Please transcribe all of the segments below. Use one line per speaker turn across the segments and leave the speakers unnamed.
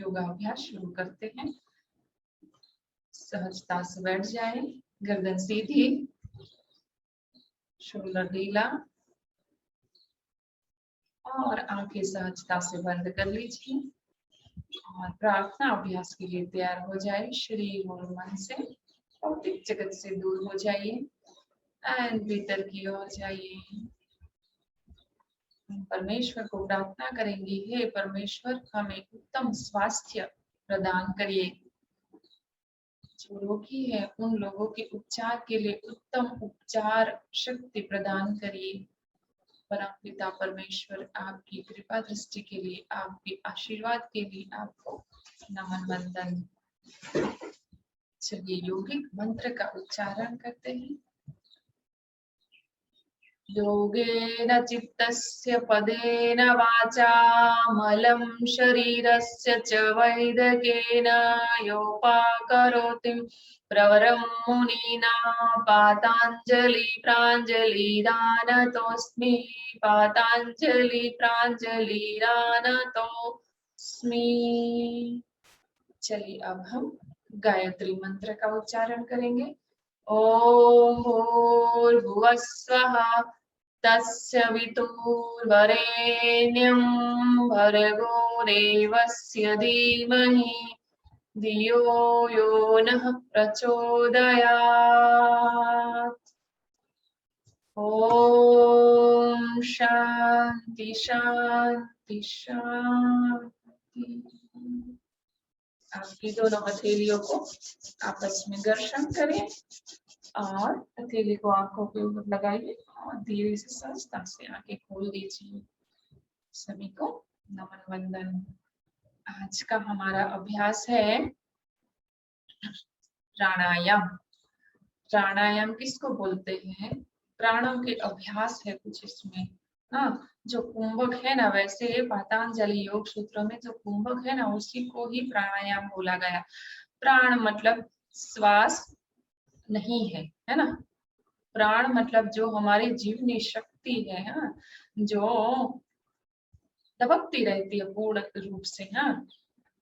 योगाभ्यास शुरू करते हैं। सहजता से बैठ जाएं, गर्दन सीधी, शोल्डर ढीला और आंखें सहजता से बंद कर लीजिए और प्रार्थना अभ्यास के लिए तैयार हो जाए। शरीर और मन से भौतिक जगत से दूर हो जाइए एंड भीतर की ओर जाइए। परमेश्वर को प्रार्थना करेंगे, हे परमेश्वर हमें उत्तम स्वास्थ्य प्रदान करिए। जो रोगी है उन लोगों के उपचार के लिए उत्तम उपचार शक्ति प्रदान करिए। परमपिता परमेश्वर आपकी कृपा दृष्टि के लिए, आपके आशीर्वाद के लिए आपको नमन वंदन। चलिए यौगिक मंत्र का उच्चारण करते हैं। योगेन चित्तस्य पदेन वाचा मलं शरीरस्य च वैदकेन योपाकरोति प्रवरं मुनिना पाताञ्जलि प्राञ्जलिरानतोऽस्मि पाताञ्जलि प्राञ्जलिरानतोऽस्मि। चलिए अब हम गायत्री मंत्र का उच्चारण करेंगे। ओम भूर्भुवः स्वः तस्य वितुर्वरेण्यं भर्गो देवस्य धीमहि धियो यो नः प्रचोदयात्। ओम शांति शांति शांति। आपकी दोनों हथेलियों को आपस में घर्षण करें और हथेली को आंखों के ऊपर लगाइए और धीरे से सहजता से आंखें खोल दीजिए। सभी को नमन वंदन। आज का हमारा अभ्यास है प्राणायाम। प्राणायाम किसको बोलते हैं? प्राणों के अभ्यास है कुछ इसमें। हाँ, जो कुंभक है ना, वैसे पतंजलि योग सूत्र में जो कुंभक है ना, उसी को ही प्राणायाम बोला गया। प्राण मतलब श्वास नहीं है, है ना। प्राण मतलब जो हमारी जीवनी शक्ति है, हाँ, जो दबकती रहती है पूर्ण रूप से, हाँ,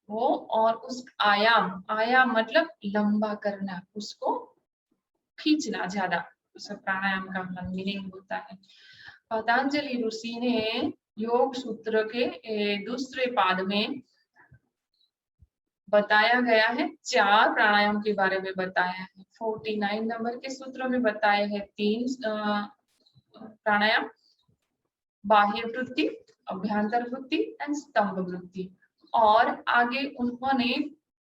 वो। और उस आयाम, आयाम मतलब लंबा करना, उसको खींचना ज्यादा, उसे प्राणायाम का मीनिंग होता है। पतंजलि ऋषि ने योग सूत्र के दूसरे पाद में बताया गया है, 4 प्राणायाम के बारे में बताया है। 49 नंबर के सूत्र में बताए हैं 3 प्राणायाम, बाह्य वृत्ति, अभ्यंतर वृत्ति एंड स्तंभ वृत्ति। और आगे उन्होंने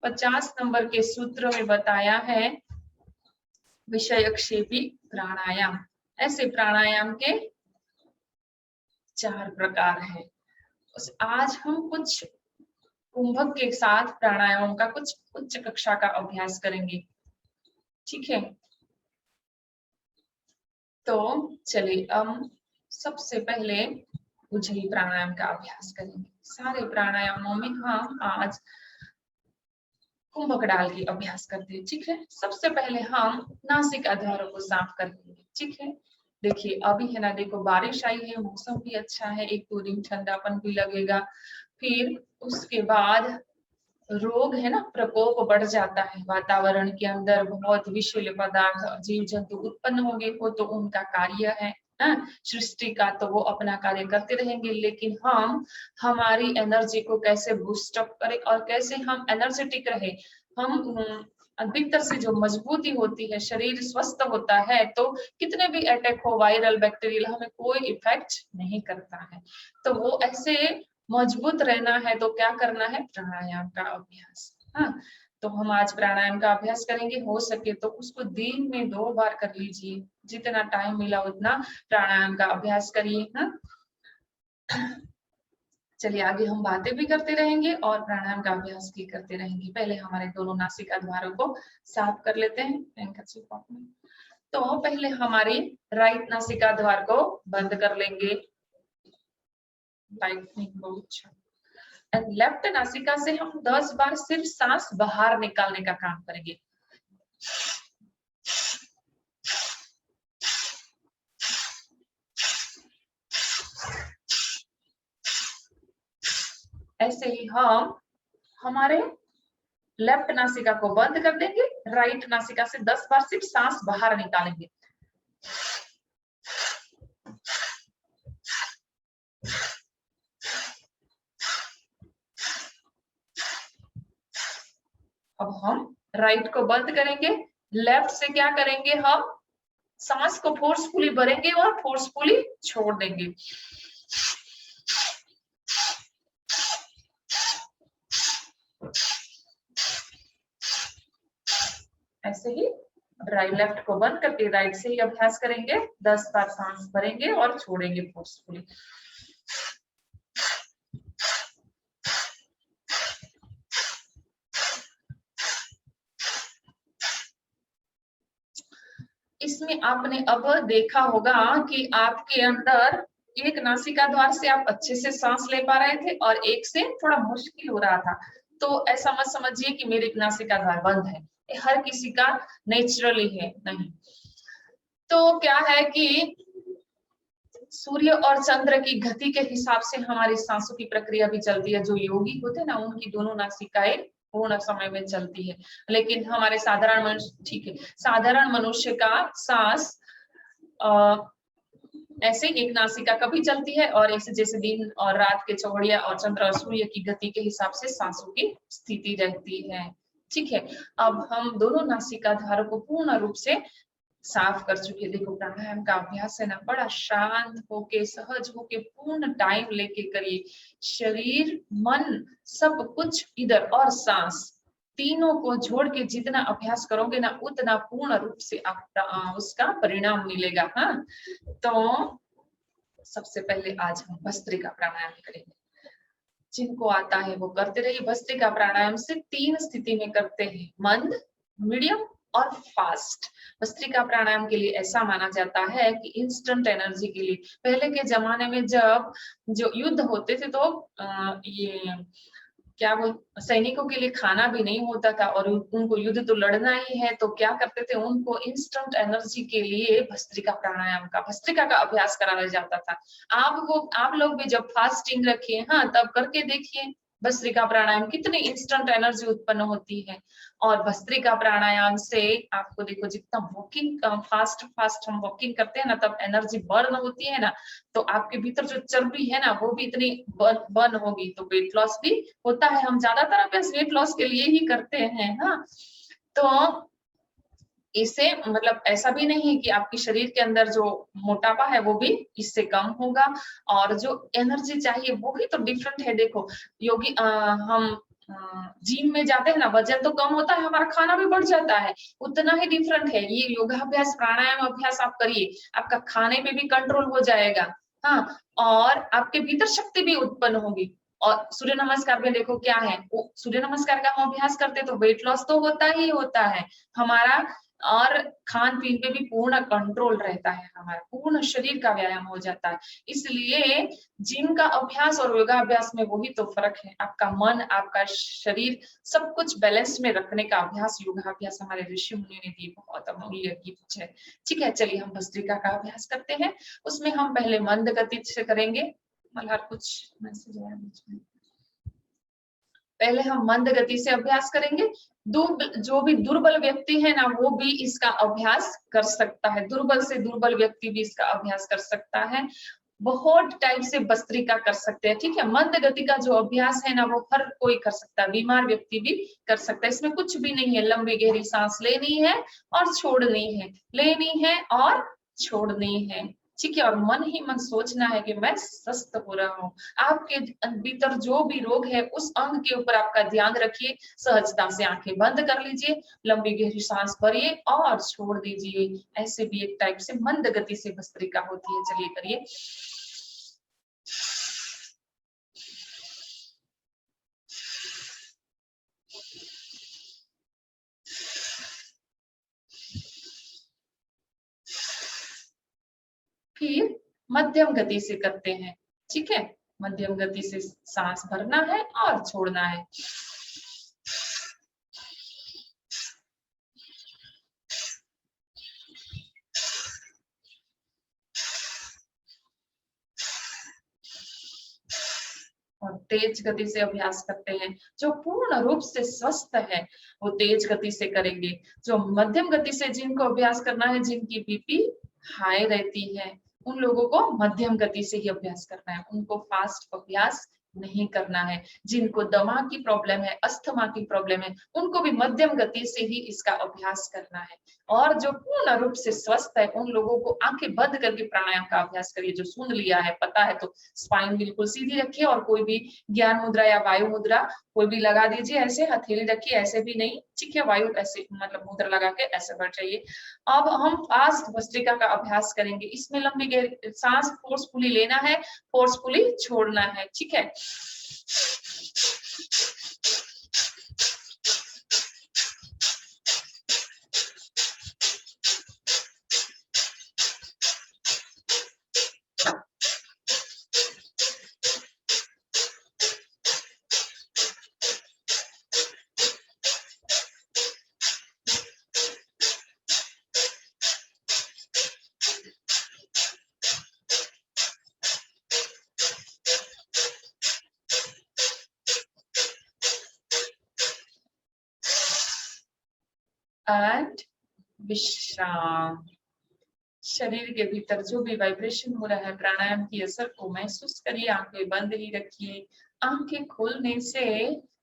50 नंबर के सूत्र में बताया है विषयक्षेपी प्राणायाम। ऐसे प्राणायाम के 4 प्रकार है। आज हम कुछ कुंभक के साथ प्राणायाम का कुछ उच्च कक्षा का अभ्यास करेंगे, ठीक है। तो चलिए हम सबसे पहले उज्जयी प्राणायाम का अभ्यास करेंगे। सारे प्राणायामों में हम आज कुंभक डाल के अभ्यास करते हैं, ठीक है। सबसे पहले हम नासिका द्वारों को साफ कर लेंगे, ठीक है। देखिए अभी है ना, देखो बारिश आई है, मौसम भी अच्छा है, 1-2 दिन ठंडापन भी लगेगा। फिर उसके बाद रोग है ना, प्रकोप बढ़ जाता है। वातावरण के अंदर बहुत विषैले पदार्थ, जीव जंतु उत्पन्न होंगे, वो तो उनका कार्य है सृष्टि का, तो वो अपना कार्य करते रहेंगे। लेकिन हम हमारी एनर्जी को कैसे बूस्ट अप करें और कैसे हम एनर्जेटिक रहे। हम अधिकतर से जो मजबूती होती है, शरीर स्वस्थ होता है तो कितने भी अटैक हो, वायरल बैक्टीरियल, हमें कोई इफेक्ट नहीं करता है। तो वो ऐसे मजबूत रहना है तो क्या करना है? प्राणायाम का अभ्यास। हाँ, तो हम आज प्राणायाम का अभ्यास करेंगे। हो सके तो उसको दिन में 2 बार कर लीजिए, जितना टाइम मिला उतना प्राणायाम का अभ्यास करिए। हाँ, चलिए आगे हम बातें भी करते रहेंगे और प्राणायाम का अभ्यास भी करते रहेंगे। पहले हमारे दोनों नासिका द्वारों को साफ कर लेते हैं। तो पहले हमारी राइट नासिका द्वार को बंद कर लेंगे। बहुत अच्छा। लेफ्ट नासिका से हम 10 बार सिर्फ सांस बाहर निकालने का काम करेंगे। ऐसे ही हम हमारे लेफ्ट नासिका को बंद कर देंगे, राइट नासिका से 10 बार सिर्फ सांस बाहर निकालेंगे। अब हम राइट को बंद करेंगे, लेफ्ट से क्या करेंगे, हम सांस को फोर्सफुली भरेंगे और फोर्सफुली छोड़ देंगे। ऐसे ही राइट लेफ्ट को बंद करके राइट से ही अभ्यास करेंगे, 10 बार सांस भरेंगे और छोड़ेंगे फोर्सफुली। इसमें आपने अब देखा होगा कि आपके अंदर एक नासिका द्वार से आप अच्छे से सांस ले पा रहे थे और एक से थोड़ा मुश्किल हो रहा था। तो ऐसा मत समझिए कि मेरी नासिका द्वार बंद है, ये हर किसी का नेचुरली है, नहीं। तो क्या है कि सूर्य और चंद्र की गति के हिसाब से हमारी सांसों की प्रक्रिया भी चलती है। जो योगी होते हैं ना, उनकी दोनों नासिकाएं पूर्ण समय में चलती है, लेकिन हमारे साधारण मनुष्य, ठीक है, साधारण मनुष्य का सांस ऐसे एक नासिका कभी चलती है और ऐसे जैसे दिन और रात के चौड़िया और चंद्र और सूर्य की गति के हिसाब से सांसों की स्थिति रहती है। ठीक है, अब हम दोनों नासिका द्वारों को पूर्ण रूप से साफ कर चुके। देखो प्राणायाम का अभ्यास है ना, बड़ा शांत होके, सहज होके, पूर्ण टाइम लेके करिए। शरीर, मन, सब कुछ इधर और सांस, तीनों को जोड़ के जितना अभ्यास करोगे ना, उतना पूर्ण रूप से आप उसका परिणाम मिलेगा। हाँ, तो सबसे पहले आज हम भस्त्रिका प्राणायाम करेंगे। जिनको आता है वो करते रहिए। भस्त्रिका प्राणायाम से 3 स्थिति में करते हैं, मंद, मीडियम और फास्ट। भस्त्रिका प्राणायाम के लिए ऐसा माना जाता है कि इंस्टेंट एनर्जी के लिए, पहले के जमाने में जब जो युद्ध होते थे तो ये क्या वो सैनिकों के लिए खाना भी नहीं होता था और उनको युद्ध तो लड़ना ही है, तो क्या करते थे, उनको इंस्टेंट एनर्जी के लिए भस्त्रिका प्राणायाम का, भस्त्रिका का अभ्यास कराया जाता था। आप लोग भी जब फास्टिंग रखिए, हाँ, तब करके देखिए भस्त्रिका प्राणायाम, कितनी इंस्टेंट एनर्जी उत्पन्न होती है। और भस्त्रिका प्राणायाम से आपको देखो, जितना वॉकिंग फास्ट हम वॉकिंग करते हैं ना, तब एनर्जी बर्न होती है ना, तो आपके भीतर जो चर्बी है ना, वो भी इतनी बर्न होगी, तो वेट लॉस भी होता है। हम ज्यादातर अभ्यास वेट लॉस के लिए ही करते हैं। हाँ, तो इससे मतलब ऐसा भी नहीं है कि आपके शरीर के अंदर जो मोटापा है वो भी इससे कम होगा, और जो एनर्जी चाहिए वो भी तो डिफरेंट है। देखो योगी हम जिम में जाते हैं ना, वजन तो कम होता है, हमारा खाना भी बढ़ जाता है, उतना ही डिफरेंट है। ये योगाभ्यास, प्राणायाम अभ्यास आप करिए, आपका खाने पे भी कंट्रोल हो जाएगा। हाँ, और आपके भीतर शक्ति भी उत्पन्न होगी। और सूर्य नमस्कार में देखो क्या है, वो सूर्य नमस्कार का हम अभ्यास करते तो वेट लॉस तो होता ही होता है हमारा, और खान पीन पे भी पूर्ण कंट्रोल रहता है, हमारा पूर्ण शरीर का व्यायाम हो जाता है। इसलिए जिम का अभ्यास और योगाभ्यास में वही तो फर्क है, आपका मन, आपका शरीर, सब कुछ बैलेंस में रखने का अभ्यास योगाभ्यास हमारे ऋषि मुनि ने दी, बहुत अमूल्य गिफ्ट है। ठीक है, चलिए हम भस्त्रिका का अभ्यास करते हैं। उसमें हम पहले मंद गति से करेंगे। मल्हार कुछ मैसेज आया बीच में, पहले हम मंद गति से अभ्यास करेंगे। जो भी दुर्बल व्यक्ति है ना, वो भी इसका अभ्यास कर सकता है, दुर्बल से दुर्बल व्यक्ति भी इसका अभ्यास कर सकता है। बहुत टाइप से भस्त्रिका कर सकते हैं। ठीक है, मंद गति का जो अभ्यास है ना, वो हर कोई कर सकता है, बीमार व्यक्ति भी कर सकता है। इसमें कुछ भी नहीं है, लंबी गहरी सांस लेनी है और छोड़नी है, लेनी है और छोड़नी है। ठीक है, और मन ही मन सोचना है कि मैं स्वस्थ हो रहा हूँ। आपके भीतर जो भी रोग है, उस अंग के ऊपर आपका ध्यान रखिए। सहजता से आंखें बंद कर लीजिए, लंबी गहरी सांस भरिए और छोड़ दीजिए। ऐसे भी एक टाइप से मंद गति से भस्त्रिका होती है। चलिए करिए। फिर मध्यम गति से करते हैं। ठीक है, मध्यम गति से सांस भरना है और छोड़ना है। और तेज गति से अभ्यास करते हैं। जो पूर्ण रूप से स्वस्थ है वो तेज गति से करेंगे। जो मध्यम गति से जिनको अभ्यास करना है, जिनकी बीपी हाई रहती है, उन लोगों को मध्यम गति से ही अभ्यास करना है, उनको फास्ट अभ्यास नहीं करना है। जिनको दमा की प्रॉब्लम है, अस्थमा की प्रॉब्लम है, उनको भी मध्यम गति से ही इसका अभ्यास करना है। और जो पूर्ण रूप से स्वस्थ है उन लोगों को आंखें बंद करके प्राणायाम का अभ्यास करिए। जो सुन लिया है, पता है, तो स्पाइन बिल्कुल सीधी रखिए और कोई भी ज्ञान मुद्रा या वायु मुद्रा कोई भी लगा दीजिए। ऐसे हथेली रखिए, ऐसे भी नहीं, ठीक है, वायु ऐसे मतलब मुद्रा लगा के ऐसे बैठ जाइए। अब हम फास्ट भस्त्रिका का अभ्यास करेंगे। इसमें लंबी सांस फोर्सफुली लेना है, फोर्सफुली छोड़ना है, ठीक है। एंड विश्राम। शरीर के भीतर जो भी वाइब्रेशन हो रहा है, प्राणायाम की असर को महसूस करिए। आंखें बंद ही रखिए। आंखें खोलने से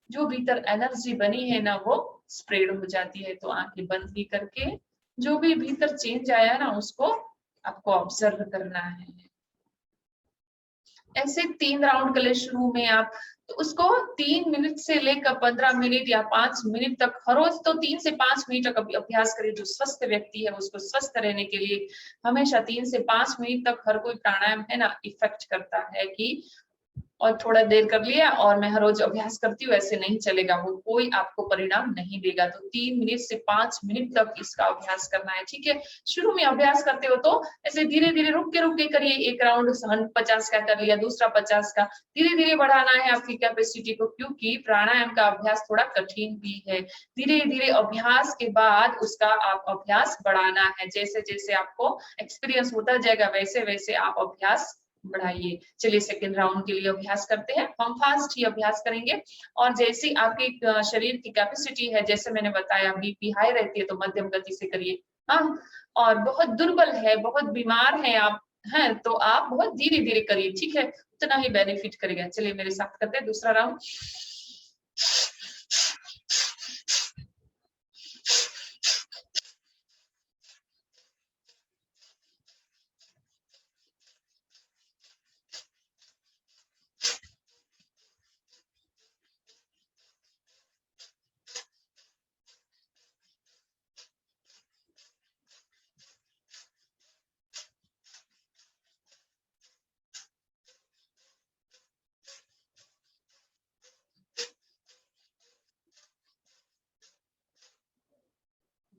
जो भीतर एनर्जी बनी है ना, वो स्प्रेड हो जाती है। तो आंखें बंद ही करके जो भी भीतर चेंज आया ना, उसको आपको ऑब्जर्व करना है। ऐसे 3 राउंड कर ले शुरू में आप, तो उसको 3 मिनट से लेकर 15 मिनट या 5 मिनट तक हर रोज तो 3 से 5 मिनट तक अभ्यास करिए। जो स्वस्थ व्यक्ति है उसको स्वस्थ रहने के लिए हमेशा 3 से 5 मिनट तक हर कोई प्राणायाम है ना इफेक्ट करता है। कि और थोड़ा देर कर लिया और मैं हर रोज अभ्यास करती हूँ, ऐसे नहीं चलेगा, वो कोई आपको परिणाम नहीं देगा। तो 3 मिनट से 5 मिनट तक इसका अभ्यास करना है, ठीक है। शुरू में अभ्यास करते हो तो ऐसे धीरे धीरे रुक के करिए। एक राउंड 50 का कर लिया, दूसरा 50 का, धीरे धीरे बढ़ाना है आपकी कैपेसिटी को, क्योंकि प्राणायाम का अभ्यास थोड़ा कठिन भी है। धीरे धीरे अभ्यास के बाद उसका आप अभ्यास बढ़ाना है। जैसे जैसे आपको एक्सपीरियंस होता जाएगा वैसे वैसे आप अभ्यास बढ़ाइए। चलिए सेकेंड राउंड के लिए अभ्यास करते हैं। हम फास्ट ही अभ्यास करेंगे और जैसी आपकी शरीर की कैपेसिटी है, जैसे मैंने बताया बीपी हाई रहती है तो मध्यम गति से करिए। हाँ, और बहुत दुर्बल है, बहुत बीमार है आप हैं, तो आप बहुत धीरे धीरे करिए, ठीक है, उतना ही बेनिफिट करेगा। चलिए मेरे साथ करते हैं दूसरा राउंड।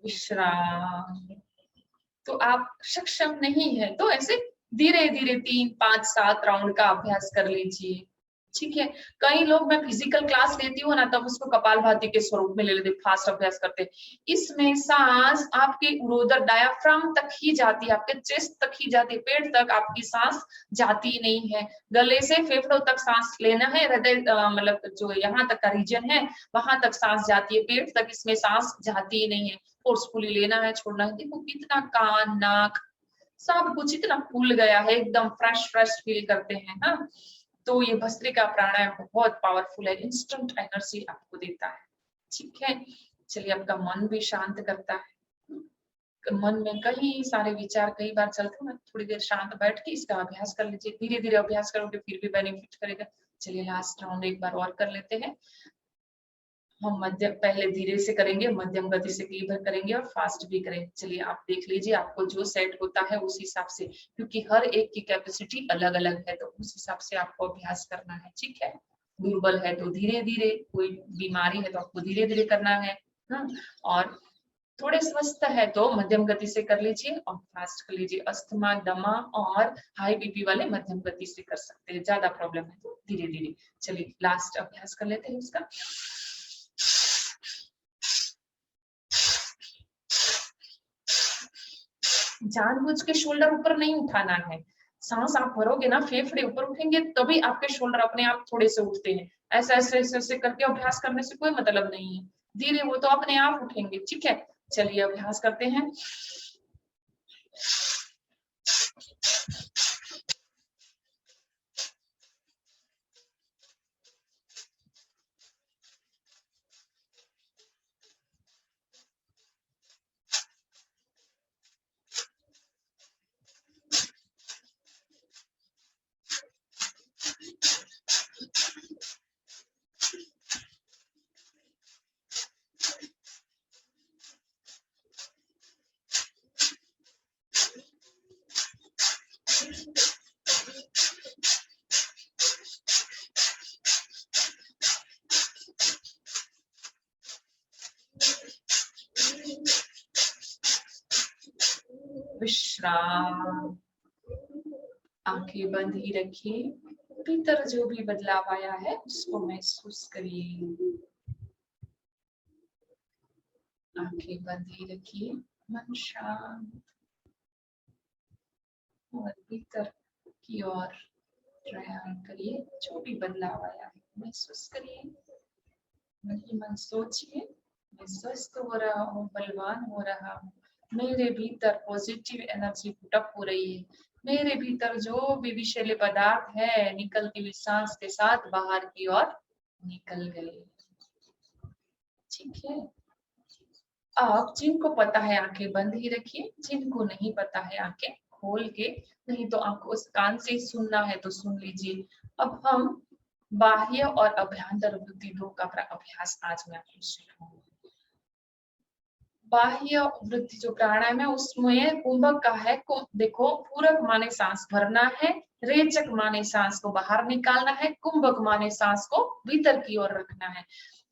विश्राम। तो आप सक्षम नहीं है तो ऐसे धीरे धीरे 3, 5, 7 राउंड का अभ्यास कर लीजिए, ठीक है। कई लोग, मैं फिजिकल क्लास लेती हूँ ना, तब उसको कपालभाति के स्वरूप में ले लेते, फास्ट अभ्यास करते। इसमें सांस आपके उरोदर डायाफ्राम तक ही जाती है, आपके चेस्ट तक ही जाती है, पेट तक आपकी सांस जाती नहीं है। गले से फेफड़ों तक सांस लेना है, हृदय मतलब जो यहाँ तक का रीजन है वहां तक सांस जाती है, पेट तक इसमें सांस जाती ही नहीं है। फोर्सफुली लेना है, छोड़ना है। देखो कितना कान, नाक सब कुछ इतना खुल गया है, एकदम फ्रेश फ्रेश फील करते हैं ना। तो ये भस्त्रिका प्राणायाम बहुत पावरफुल है, इंस्टेंट एनर्जी आपको देता है, ठीक है। चलिए आपका मन भी शांत करता है। मन में कई सारे विचार कई बार चलते हैं, थोड़ी देर शांत बैठ के इसका अभ्यास कर लीजिए। धीरे धीरे अभ्यास करोगे फिर भी बेनिफिट करेगा। चलिए लास्ट राउंड एक बार और कर लेते हैं। हम मध्यम पहले धीरे से करेंगे, मध्यम गति से कई बार करेंगे और फास्ट भी करेंगे। चलिए आप देख लीजिए आपको जो सेट होता है उस हिसाब से, क्योंकि हर एक की कैपेसिटी अलग अलग है, तो उस हिसाब से आपको अभ्यास करना है, ठीक है। दुर्बल है तो धीरे धीरे, कोई बीमारी है तो आपको धीरे धीरे करना है। हाँ, और थोड़े स्वस्थ है तो मध्यम गति से कर लीजिए और फास्ट कर लीजिए। अस्थमा, दमा और हाई बीपी वाले मध्यम गति से कर सकते हैं, ज्यादा प्रॉब्लम है तो धीरे धीरे। चलिए लास्ट अभ्यास कर लेते हैं इसका। जानबूझ के शोल्डर ऊपर नहीं उठाना है, सांस आप भरोगे ना, फेफड़े ऊपर उठेंगे तभी आपके शोल्डर अपने आप थोड़े से उठते हैं। ऐसे ऐसे ऐसे ऐसे करके अभ्यास करने से कोई मतलब नहीं है, धीरे वो तो अपने आप उठेंगे। ठीक है, चलिए अभ्यास करते हैं। विश्राम, आंखें बंद ही रखिए, भीतर जो भी बदलाव आया है उसको महसूस करिए। आंखें बंद ही रखिए, मन शांत, और भीतर की ओर प्रयाण करिए। जो भी बदलाव आया है महसूस करिए। मन ही मन सोचिए, मैं स्वस्थ हो रहा हूँ, बलवान हो रहा हूँ, मेरे भीतर पॉजिटिव एनर्जी पुटअप हो रही है, मेरे भीतर जो भी विषैले पदार्थ है निकलती हुई सांस के साथ बाहर की ओर निकल गए। ठीक है, अब जिनको पता है आंखें बंद ही रखिए, जिनको नहीं पता है आंखें खोल के, नहीं तो आपको उस कान से सुनना है तो सुन लीजिए। अब हम बाह्य और अभ्यंतर वृद्धि दो का अभ्यास आज मैं आपको सिखाऊंगी। बाह्य वृद्धि जो प्राणायाम है उसमें कुंभक का है, देखो पूरक माने सांस भरना है, रेचक माने सांस को बाहर निकालना है, कुंभक माने सांस को भीतर की ओर रखना है।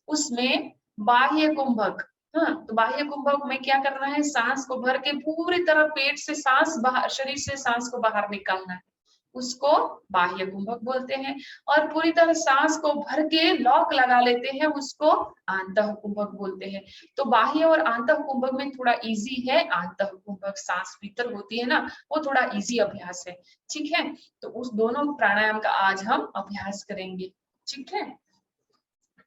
उसमें बाह्य कुंभक, हाँ तो बाह्य कुंभक में क्या करना है, सांस को भर के पूरी तरह पेट से सांस बाहर, शरीर से सांस को बाहर निकालना है, उसको बाह्य कुंभक बोलते हैं। और पूरी तरह सांस को भर के लॉक लगा लेते हैं, उसको आंतः कुंभक बोलते हैं। तो बाह्य और आंतः कुंभक में थोड़ा इजी है, आंतः कुंभक सांस भीतर होती है ना, वो थोड़ा इजी अभ्यास है। ठीक है, तो उस दोनों प्राणायाम का आज हम अभ्यास करेंगे। ठीक है,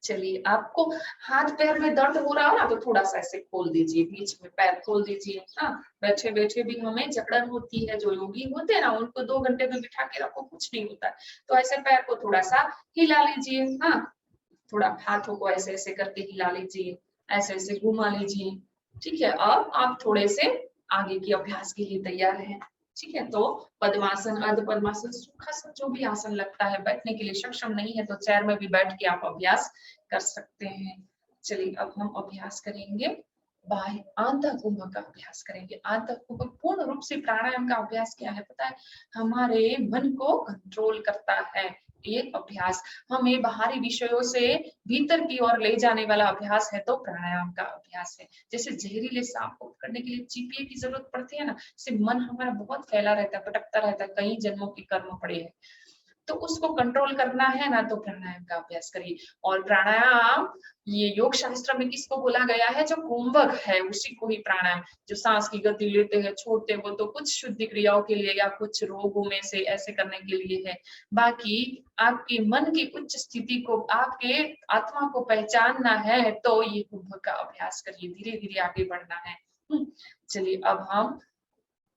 चलिए आपको हाथ पैर में दर्द हो रहा हो ना तो थोड़ा सा ऐसे खोल दीजिए, बीच में पैर खोल दीजिए। हाँ, बैठे बैठे भी हमें जकड़न होती है, जो योगी होते हैं ना उनको 2 घंटे में बिठा के रखो, कुछ नहीं होता, तो ऐसे पैर को थोड़ा सा हिला लीजिए। हाँ, थोड़ा हाथों को ऐसे ऐसे करके हिला लीजिए, ऐसे ऐसे घुमा लीजिए। ठीक है, अब आप थोड़े से आगे की अभ्यास के लिए तैयार हैं। ठीक है, तो पद्मासन, अर्ध पद्मासन, सुखासन, जो भी आसन लगता है, बैठने के लिए सक्षम नहीं है तो चेयर में भी बैठ के आप अभ्यास कर सकते हैं। चलिए अब हम अभ्यास करेंगे, बाह्य आंतः कुंभक का अभ्यास करेंगे। आंतः कुंभक पूर्ण रूप से प्राणायाम का अभ्यास क्या है पता है, हमारे मन को कंट्रोल करता है। ये अभ्यास हमें बाहरी विषयों से भीतर की ओर ले जाने वाला अभ्यास है, तो प्राणायाम का अभ्यास है। जैसे जहरीले सांप को पकड़ने के लिए जीपीए की जरूरत पड़ती है ना, से मन हमारा बहुत फैला रहता है, भटकता रहता है, कई जन्मों की कर्म पड़े हैं, तो उसको कंट्रोल करना है ना, तो प्राणायाम का अभ्यास करिए। और प्राणायाम ये योग शास्त्र में किसको बोला गया है, जो कुंभक है उसी को ही प्राणायाम, जो सांस की गति लेते हैं छोड़ते हैं, वो तो कुछ शुद्धि क्रियाओं के लिए या कुछ रोगों में से ऐसे करने के लिए है। बाकी आपके मन की उच्च स्थिति को, आपके आत्मा को पहचानना है तो ये कुंभक का अभ्यास करिए, धीरे धीरे आगे बढ़ना है। चलिए अब हम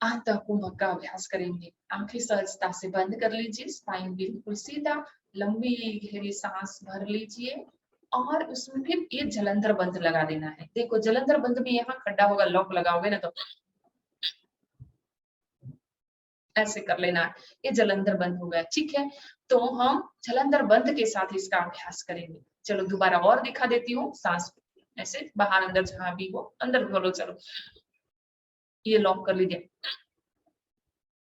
आंतः कुंभक का अभ्यास करेंगे। आंखें सहजता से बंद कर लीजिए, स्पाइन बिल्कुल सीधा, लंबी गहरी सांस भर लीजिए और उसमें फिर ये जलंधर बंद लगा देना है। देखो जलंधर बंद में यहाँ खड्डा होगा, लॉक लगाओगे ना तो ऐसे कर लेना है, ये जलंधर बंद हो गया। ठीक है, तो हम जलंधर बंद के साथ इसका अभ्यास करेंगे। चलो दोबारा और दिखा देती हूँ, सांस ऐसे बाहर अंदर जहां भी हो अंदर भरो, चलो ये लॉक कर लीजिए,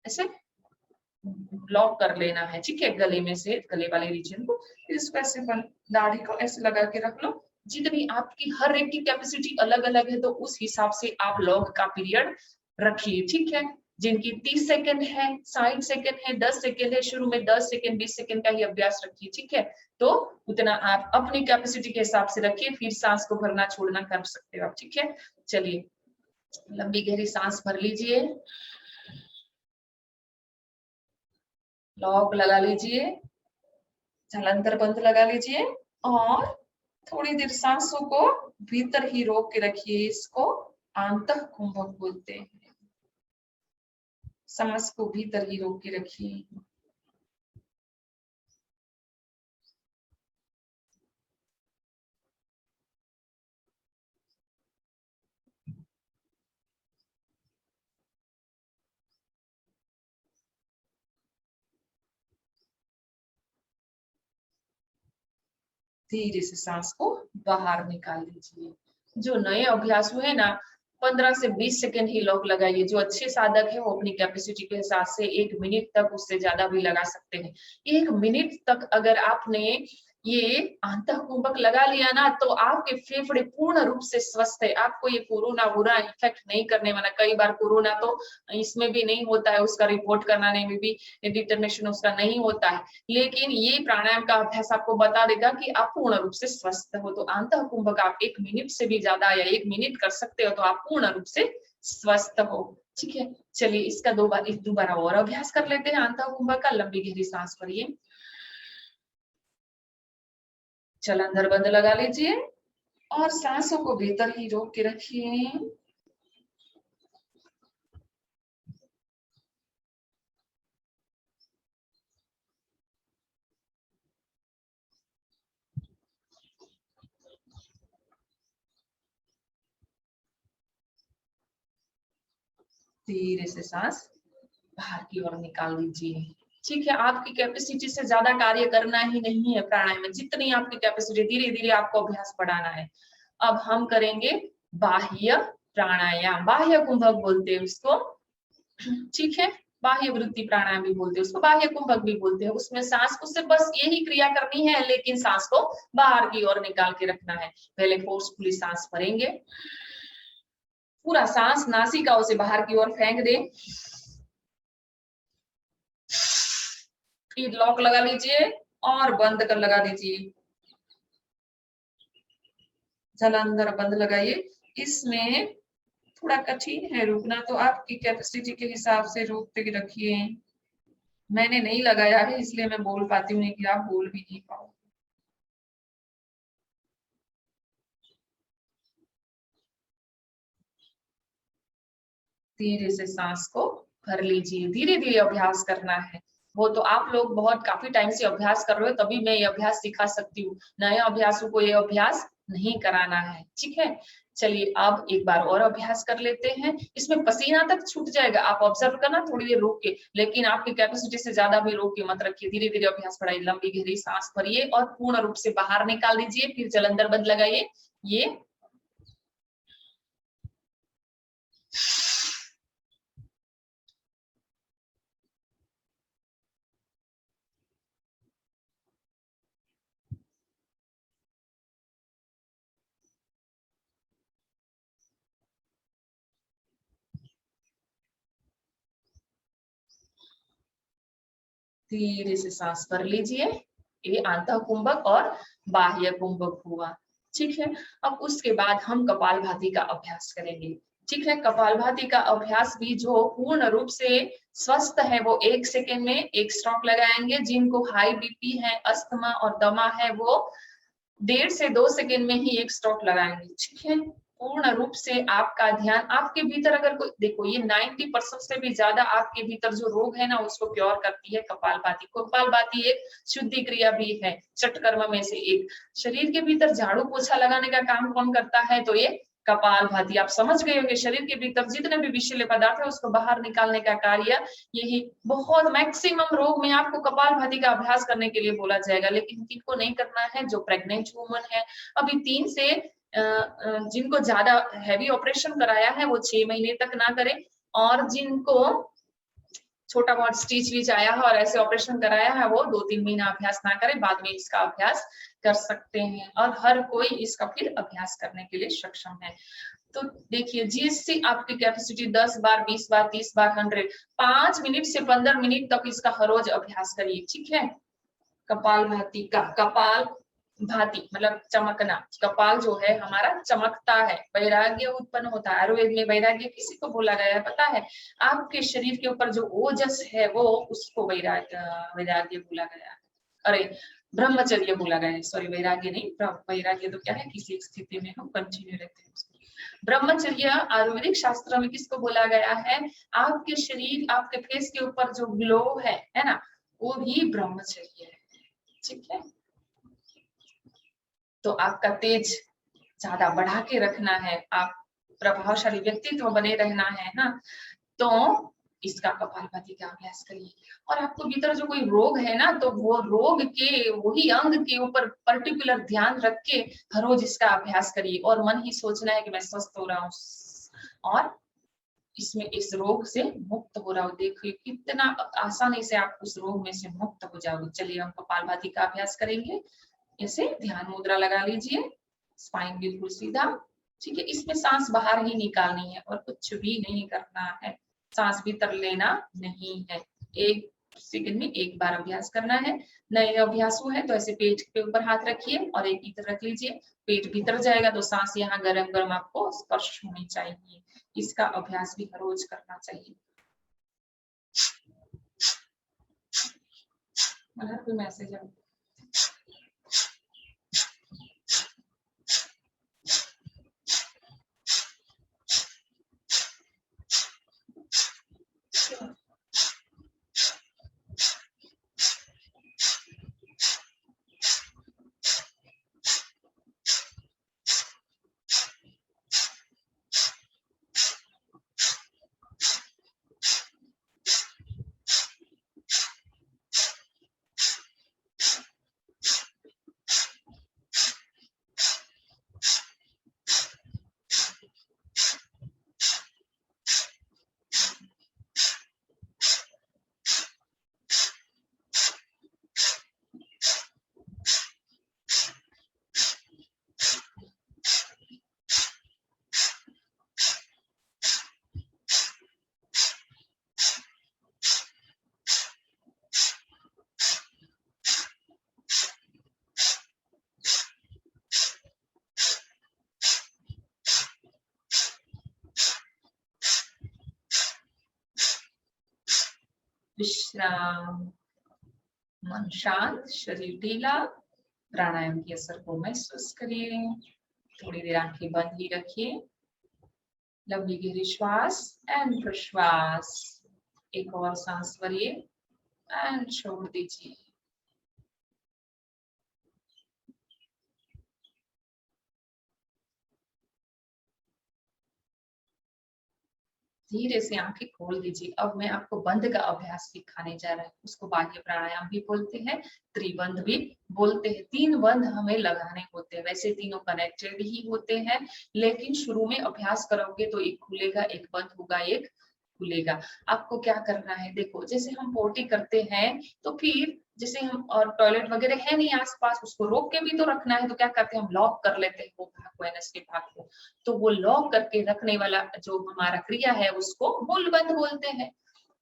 ऐसे ब्लॉक कर लेना है। ठीक है, गले में से गले वाले रीजन को, फिर इसको ऐसे दाढ़ी को ऐसे लगा के रख लो। जितनी आपकी हर एक की कैपेसिटी अलग अलग है तो उस हिसाब से आप लॉग का पीरियड रखिए। ठीक है, जिनकी 30 सेकंड है, 60 सेकंड है, 10 सेकंड है, शुरू में 10 सेकंड 20 सेकंड का ही अभ्यास रखिए। ठीक है, तो उतना आप अपनी कैपेसिटी के हिसाब से रखिए, फिर सांस को भरना छोड़ना कर सकते हो आप। ठीक है, चलिए लंबी गहरी सांस भर लीजिए, लॉक लगा लीजिए, जलांतर बंद लगा लीजिए और थोड़ी देर सांसों को भीतर ही रोक के रखिए। इसको आंतः कुंभक बोलते हैं। सांस को भीतर ही रोक के रखिए। धीरे से सांस को बाहर निकाल लीजिए। जो नए अभ्यासु है ना, 15 से 20 सेकंड ही लॉक लगाइए। जो अच्छे साधक है वो अपनी कैपेसिटी के हिसाब से 1 मिनट तक, उससे ज्यादा भी लगा सकते हैं। 1 मिनट तक अगर आपने ये आंतः कुंभक लगा लिया ना, तो आपके फेफड़े पूर्ण रूप से स्वस्थ है। आपको ये कोरोना बुरा इफेक्ट नहीं करने वाला। कई बार कोरोना तो इसमें भी नहीं होता है, उसका रिपोर्ट कराने में भी डिटरमिनेशन उसका नहीं होता है, लेकिन ये प्राणायाम का अभ्यास आपको बता देगा कि आप पूर्ण रूप से स्वस्थ हो। तो आंतः कुंभक आप 1 मिनट से भी ज्यादा या 1 मिनट कर सकते हो, तो आप पूर्ण रूप से स्वस्थ हो। ठीक है, चलिए इसका दोबारा और अभ्यास कर लेते हैं। आंतः कुंभक का लंबी गहरी सांस भरिए, जलांधर बंद लगा लीजिए और सांसों को भीतर ही रोक के रखिए। धीरे से सांस बाहर की ओर निकाल लीजिए। ठीक है, आपकी कैपेसिटी से ज्यादा कार्य करना ही नहीं है प्राणायाम में। जितनी आपकी कैपेसिटी, धीरे धीरे आपको अभ्यास बढ़ाना है। अब हम करेंगे बाह्य प्राणायाम, बाह्य कुंभक बोलते हैं उसको। ठीक है, बाह्य वृत्ति प्राणायाम भी बोलते हैं उसको, बाह्य कुंभक भी बोलते हैं। उसमें सांस को सिर्फ बस यही क्रिया करनी है, लेकिन सांस को बाहर की ओर निकाल के रखना है। पहले फोर्सफुली सांस भरेंगे, पूरा सांस नासिकाओं से बाहर की ओर फेंक दे। फिर लॉक लगा लीजिए और बंद कर लगा दीजिए। जलांधर बंद लगाइए। इसमें थोड़ा कठिन है रुकना, तो आपकी कैपेसिटी के हिसाब से रोकते रखिए। मैंने नहीं लगाया है इसलिए मैं बोल पाती हूँ, कि आप बोल भी नहीं पाओ। धीरे से सांस को भर लीजिए। धीरे धीरे अभ्यास करना है। वो तो आप लोग बहुत काफी टाइम से अभ्यास कर रहे हो, तभी मैं ये अभ्यास सिखा सकती हूँ। नए अभ्यासों को ये अभ्यास नहीं कराना है। ठीक है, चलिए अब एक बार और अभ्यास कर लेते हैं। इसमें पसीना तक छूट जाएगा, आप ऑब्जर्व करना थोड़ी देर रोक के, लेकिन आपकी कैपेसिटी से ज्यादा भी रोक के मत रखिए। धीरे धीरे अभ्यास बढ़ाइए। लंबी गहरी सांस भरिए और पूर्ण रूप से बाहर निकाल दीजिए। फिर जलंधर बंद लगाइए। ये धीरे से सांस भर लीजिए। ये आंतः कुंभक और बाह्य कुंभक हुआ। ठीक है, अब उसके बाद हम कपालभाति का अभ्यास करेंगे। ठीक है, कपालभाति का अभ्यास भी जो पूर्ण रूप से स्वस्थ है वो 1 सेकेंड में एक स्ट्रोक लगाएंगे। जिनको हाई बीपी है, अस्थमा और दमा है, वो 1.5 से 2 सेकेंड में ही एक स्ट्रोक लगाएंगे। ठीक है, पूर्ण रूप से आपका ध्यान आपके भीतर, अगर कोई देखो, ये 90% से भी ज्यादा आपके भीतर जो रोग है ना, उसको क्योर करती है कपालभाति। कपालभाति एक शुद्धि क्रिया भी है, चटकर्म में से एक। शरीर के भीतर झाड़ू पोछा लगाने का काम कौन करता है? तो ये कपालभाति। आप समझ गए होंगे, शरीर के भीतर जितने भी विषैले पदार्थ है उसको बाहर निकालने का कार्य यही। बहुत मैक्सिमम रोग में आपको कपालभाति का अभ्यास करने के लिए बोला जाएगा, लेकिन किनको नहीं करना है? जो प्रेग्नेंट वुमन है, अभी 3 से जिनको ज्यादा हैवी ऑपरेशन कराया है वो 6 महीने तक ना करें, और जिनको छोटा बहुत स्टिच विच आया है और ऐसे ऑपरेशन कराया है वो 2-3 महीना अभ्यास ना करें, बाद में इसका अभ्यास कर सकते हैं। और हर कोई इसका फिर अभ्यास करने के लिए सक्षम है। तो देखिए, जिससे आपकी कैपेसिटी 10 बार, 20 बार, 30 बार, 100, 5 मिनट से 15 मिनट तक इसका हर रोज अभ्यास करिए। ठीक है, कपालभाति का, कपाल भांति मतलब चमकना, कपाल जो है हमारा चमकता है, वैराग्य उत्पन्न होता है। आयुर्वेद में वैराग्य किसी को बोला गया है पता है? आपके शरीर के ऊपर जो ओजस है वो उसको वैराग्य बोला गया है। अरे ब्रह्मचर्य बोला गया है, सॉरी वैराग्य नहीं, वैराग्य तो क्या है, किसी एक स्थिति में हम कंटिन्यू रहते हैं उसको। ब्रह्मचर्य आयुर्वेदिक शास्त्र में किसको बोला गया है? आपके शरीर, आपके फेस के ऊपर जो ग्लो है ना, वो भी ब्रह्मचर्य है। ठीक है, तो आपका तेज ज्यादा बढ़ा के रखना है, आप प्रभावशाली व्यक्तित्व बने रहना है ना, तो इसका कपालभाति का अभ्यास करिए। और आपको भीतर जो कोई रोग है ना, तो वो रोग के वही अंग के ऊपर पर्टिकुलर ध्यान रख के हर रोज इसका अभ्यास करिए और मन ही सोचना है कि मैं स्वस्थ हो रहा हूँ और इसमें इस रोग से मुक्त हो रहा हूँ। देखिए कितना आसानी से आप उस रोग में से मुक्त हो जाओगे। चलिए हम कपालभाति का अभ्यास करेंगे। ऐसे ध्यान मुद्रा लगा लीजिए, स्पाइन बिल्कुल सीधा। ठीक है, इसमें सांस बाहर ही निकालनी है और कुछ भी नहीं करना है, सांस भीतर लेना नहीं है। 1 सेकंड में 1 बार अभ्यास करना है। नए अभ्यासु है तो ऐसे पेट के ऊपर हाथ रखिए और एक इधर रख लीजिए। पेट भीतर जाएगा तो सांस यहाँ गरम गरम आपको स्पर्श होनी चाहिए। इसका अभ्यास भी हर रोज करना चाहिए। कोई मैसेज है? विश्राम, मन शांत, शरीर ढीला, प्राणायाम के असर को महसूस करिए। थोड़ी देर आंखें बंद ही रखिए। लंबी गहरी श्वास एंड प्रश्वास। एक और सांस भरिए एंड छोड़ दीजिए। धीरे से आंखें खोल दीजिए। अब मैं आपको बंद का अभ्यास सिखाने जा रहा हूँ। उसको बाह्य प्राणायाम भी बोलते हैं, त्रिबंध भी बोलते हैं। 3 बंध हमें लगाने होते हैं। वैसे तीनों कनेक्टेड ही होते हैं, लेकिन शुरू में अभ्यास करोगे तो एक खुलेगा, एक बंद होगा, एक खुलेगा। आपको क्या करना है, देखो जैसे हम पोटी करते हैं तो फिर जैसे हम, और टॉयलेट वगैरह है नहीं आसपास, उसको रोक के भी तो रखना है, तो क्या करते हैं हम, लॉक कर लेते हैं वो भाग को, एनएस के भाग को। तो वो लॉक करके रखने वाला जो हमारा क्रिया है उसको मूलबंध बोलते हैं।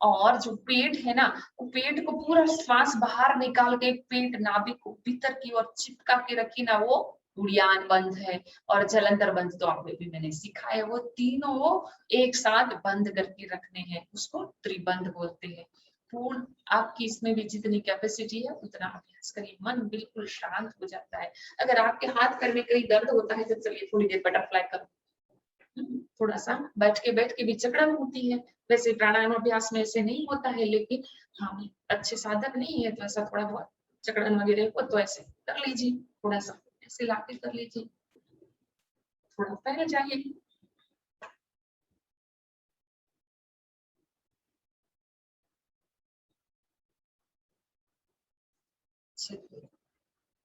और जो पेट है ना, वो पेट को पूरा श्वास बाहर निकाल के पेट नाभिक को भीतर की ओर चिपका के रखी ना, वो उड़ियान बंद है। और जलंधर बंद तो आपको भी मैंने सिखाया, वो तीनों एक साथ बंद करके रखने हैं, उसको त्रिबंध बोलते हैं। पूर्ण आपकी इसमें भी जितनी कैपेसिटी है उतना अभ्यास करिए, मन बिल्कुल शांत हो जाता है। अगर आपके हाथ पैर में कहीं दर्द होता है तो चलिए थोड़ी देर बटरफ्लाई करो, थोड़ा सा बैठ के भी जकड़न होती है। वैसे प्राणायाम अभ्यास में ऐसे नहीं होता है, लेकिन हम अच्छे साधक नहीं है तो ऐसा थोड़ा बहुत जकड़न वगैरह हो तो ऐसे कर लीजिए, थोड़ा सा ऐसे लाके कर लीजिए, थोड़ा फैल जाइए।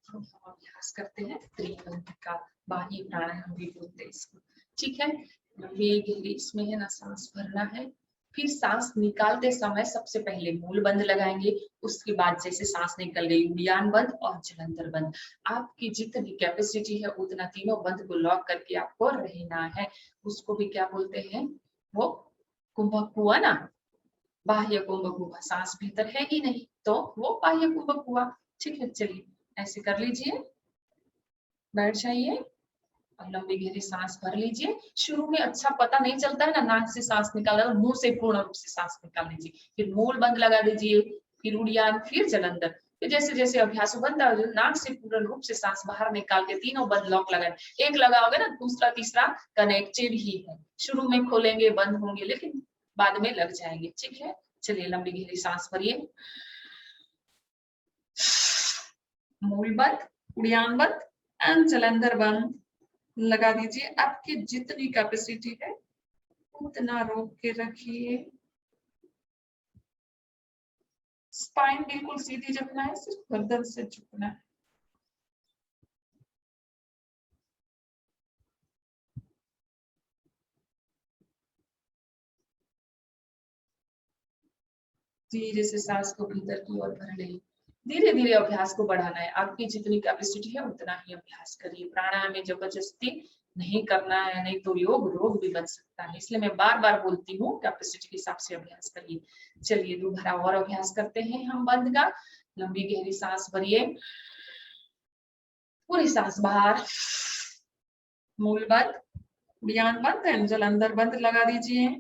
हम अभ्यास करते हैं त्रिबंध का, बाह्य प्राणायाम भी बोलते हैं इसको। ठीक है, लंबी गहरी इसमें है ना सांस भरना है। फिर सांस निकालते समय सबसे पहले मूल बंद लगाएंगे, उसके बाद जैसे सांस निकल गई उड़ियान बंद और जलंधर बंद। आपकी जितनी कैपेसिटी है उतना तीनों बंद को लॉक करके आपको रहना है। उसको भी क्या बोलते हैं, वो कुंभक हुआ ना, बाह्य कुंभक हुआ। सांस भीतर है ही नहीं तो वो बाह्य कुंभक हुआ। ठीक है, चलिए ऐसे कर लीजिए। बैठ जाइए और लंबी गहरी सांस भर लीजिए। शुरू में अच्छा पता नहीं चलता है ना, नाक से सांस निकालना, मुंह से पूर्ण रूप से सांस निकाल लीजिए, फिर मूल बंद लगा दीजिए, फिर उड़ियान, फिर जलंधर। फिर जैसे जैसे अभ्यास बनता है नाक से पूर्ण रूप से सांस बाहर निकाल के तीनों बंद लॉक लगाए। एक लगाओगे ना दूसरा तीसरा कनेक्टेड ही है, शुरू में खोलेंगे बंद होंगे लेकिन बाद में लग जाएंगे। ठीक है, चलिए लंबी गहरी सांस भरिए, मूल बंद, उड़ियान बंद एंड जलंधर बंद लगा दीजिए। आपकी जितनी कैपेसिटी है उतना रोक के रखिए। स्पाइन बिल्कुल सीधी रखना है, सिर्फ गर्दन से झुकना है। धीरे से सांस को भीतर की ओर भर ले। धीरे धीरे अभ्यास को बढ़ाना है, आपकी जितनी कैपेसिटी है उतना ही अभ्यास करिए। प्राणायाम में जबरदस्ती नहीं करना है, नहीं तो रोग भी बच सकता है, इसलिए मैं बार बार बोलती हूँ कैपेसिटी के हिसाब से अभ्यास करिए। चलिए दोबारा और अभ्यास करते हैं हम बंद का। लंबी गहरी सांस भरिए, पूरी सांस बाहर, मूल बंद, उड़ियान बंद एंड जलंधर बंद लगा दीजिए।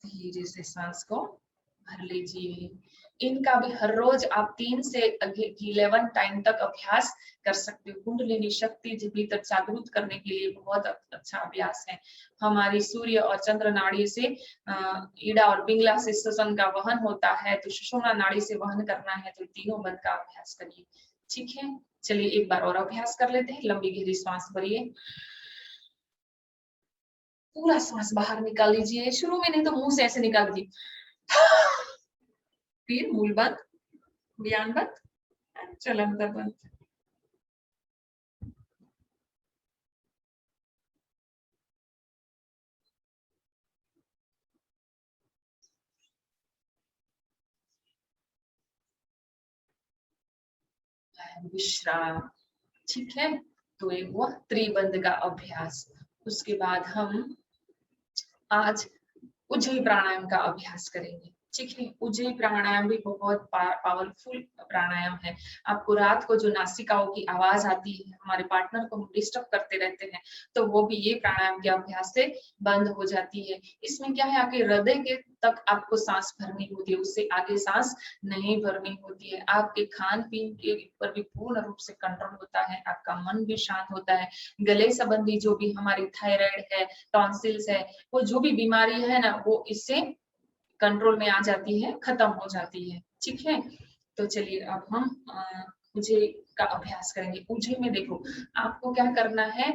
धीरे से सांस को भर लीजिए। इनका भी हर रोज आप 3 से 11 टाइम तक अभ्यास कर सकते हो। कुंडलिनी शक्ति भीतर जागृत करने के लिए बहुत अच्छा अभ्यास है। हमारी सूर्य और चंद्र नाड़ी से ईड़ा और पिंगला से श्वसन का वहन होता है, तो सुषुम्ना नाड़ी से वहन करना है, तो तीनों बंद का अभ्यास करिए। ठीक है, चलिए एक बार और अभ्यास कर लेते हैं। लंबी गहरी सांस भरिए, पूरा सांस बाहर निकाल लीजिए, शुरू में नहीं तो मुंह से ऐसे निकाल दीजिए। फिर मूल बंद, उड़ियान बंद, जलंधर बंद। विश्राम। ठीक है, तो एक हुआ त्रिबंध का अभ्यास। उसके बाद हम आज उज्जयी प्राणायाम का अभ्यास करेंगे। ठीक है, उज्जयी प्राणायाम भी बहुत पावरफुल प्राणायाम है। आपको रात को जो नासिकाओं की आवाज आती है, हमारे पार्टनर को हम डिस्टर्ब करते रहते हैं, तो वो भी ये प्राणायाम के अभ्यास से बंद हो जाती है। इसमें क्या है, आपके हृदय के तक आपको सांस भरनी होती है, उससे आगे सांस नहीं भरनी होती है। आपके खान पीन के ऊपर भी पूर्ण रूप से कंट्रोल होता है, आपका मन भी शांत होता है। गले संबंधी जो भी हमारी थायराइड है, टॉन्सिल्स है, वो जो भी बीमारी है ना, वो इससे कंट्रोल में आ जाती है, खत्म हो जाती है। ठीक है, तो चलिए अब हम उज्जयी का अभ्यास करेंगे। उज्जयी में देखो आपको क्या करना है,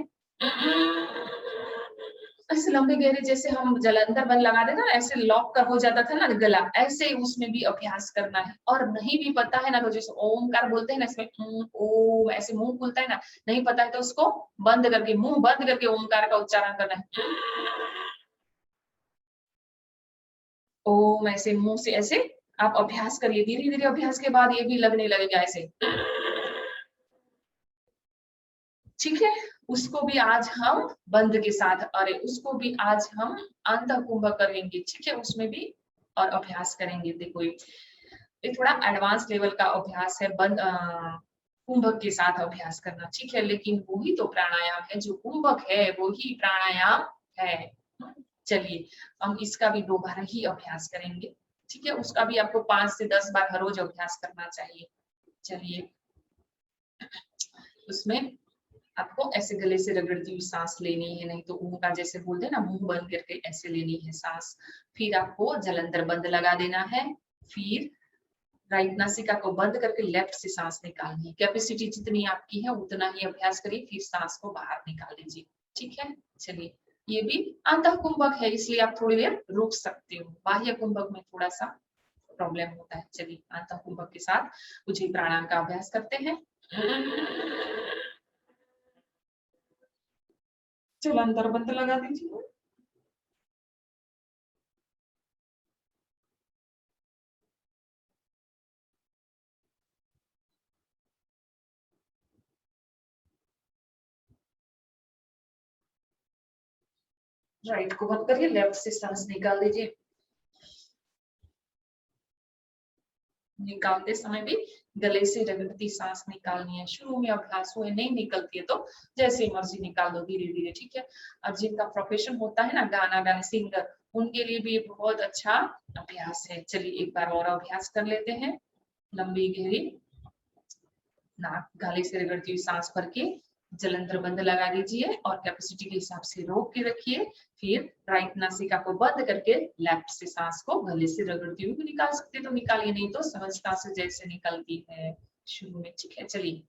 ऐसे लंबे गहरे जैसे हम जलंधर बंद लगा देना, ऐसे लॉक कर हो जाता था ना गला, ऐसे उसमें भी अभ्यास करना है। और नहीं भी पता है ना, तो जैसे ओमकार बोलते हैं ना, इसमें ओम ऐसे मुंह खुलता है ना, नहीं पता है तो उसको बंद करके, मुंह बंद करके ओमकार का उच्चारण करना है। ओम ऐसे मुंह से ऐसे आप अभ्यास करिए। धीरे धीरे अभ्यास के बाद ये भी लगने लगेगा ऐसे। ठीक है, उसको भी आज हम बंद के साथ, अरे उसको भी आज हम अंत कुंभ करेंगे। ठीक है, उसमें भी और अभ्यास करेंगे। देखो ये थोड़ा एडवांस लेवल का अभ्यास है, बंद कुंभक के साथ अभ्यास करना। ठीक है, लेकिन वही तो प्राणायाम है, जो कुंभक है वही प्राणायाम है। चलिए हम इसका भी दोबारा ही अभ्यास करेंगे। ठीक है, उसका भी आपको 5 से 10 बार हर रोज अभ्यास करना चाहिए। चलिए उसमें आपको ऐसे गले से रगड़ती हुई सांस लेनी है, नहीं तो ऊँग का जैसे बोलते हैं ना, मुंह बंद करके ऐसे लेनी है सांस। फिर आपको जलंधर बंद लगा देना है, फिर राइट नासिका को बंद करके लेफ्ट से सांस निकालनी है। कैपेसिटी जितनी आपकी है उतना ही अभ्यास करिए, फिर सांस को बाहर निकाल लीजिए। ठीक है, चलिए ये भी अंतः कुंभक है, इसलिए आप थोड़ी देर रुक सकते हो। बाह्य कुंभक में थोड़ा सा प्रॉब्लम होता है। चलिए अंतः कुंभक के साथ उज्जयी प्राणायाम का अभ्यास करते हैं। जलंधर बंद लगा दीजिए, राइट को बंद करिए, लेफ्ट से सांस निकाल दीजिए। निकालते समय भी गले से रगड़ती सांस निकालनी है। शुरू में अभ्यास हुए नहीं निकलती है तो जैसे मर्जी निकाल दो धीरे धीरे, ठीक है। अब जिनका प्रोफेशन होता है ना गाना गाने सिंगर, उनके लिए भी ये बहुत अच्छा अभ्यास है। चलिए एक बार और अभ्यास कर लेते हैं। लंबी गहरी नाक गले से रगड़ती हुई सांस भर के जलंधर बंद लगा दीजिए और कैपेसिटी के हिसाब से रोक के रखिए। फिर राइट नासिका को बंद करके लेफ्ट से सांस को गले से रगड़ती हुई निकाल सकते तो निकालिए, नहीं तो सहजता से जैसे निकलती है शुरू में, ठीक है। चलिए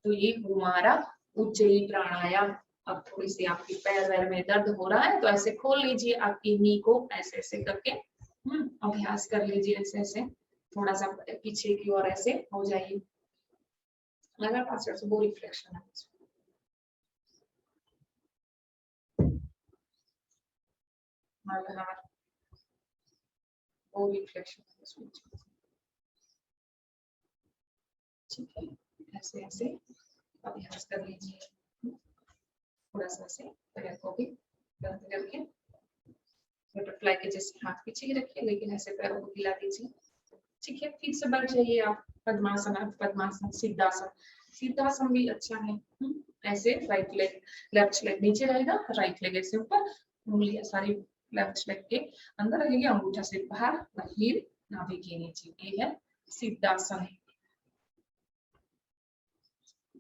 तो ये हमारा उज्जयी प्राणायाम। अब थोड़ी सी आपके पैर वैर में दर्द हो रहा है तो ऐसे खोल लीजिए आपकी नी को, ऐसे ऐसे करके अभ्यास कर लीजिए। ऐसे ऐसे थोड़ा सा पीछे की ओर ऐसे हो जाइए, लगातार से वो रिफ्लेक्शन है। वो रिफ्लेक्शन है, ठीक है। ऐसे ऐसे अभ्यास कर लीजिए। थोड़ा सा ऐसे पैर को भी बंद करके बटरफ्लाई के जैसे हाथ पीछे ही रखिए, लेकिन ऐसे पैरों को हिला दीजिए, ठीक है। फिर से बैठ जाइए आप पद्मासन, पद्मासन, सिद्धासन। सिद्धासन भी अच्छा है। ऐसे राइट लेग, लेफ्ट लेग नीचे रहेगा, राइट लेग ऐसे ऊपर, उंगलियां सारी लेफ्ट लेग के अंदर रहेगी, अंगूठा से बाहर, फिर नाभि के नीचे। ये है सिद्धासन।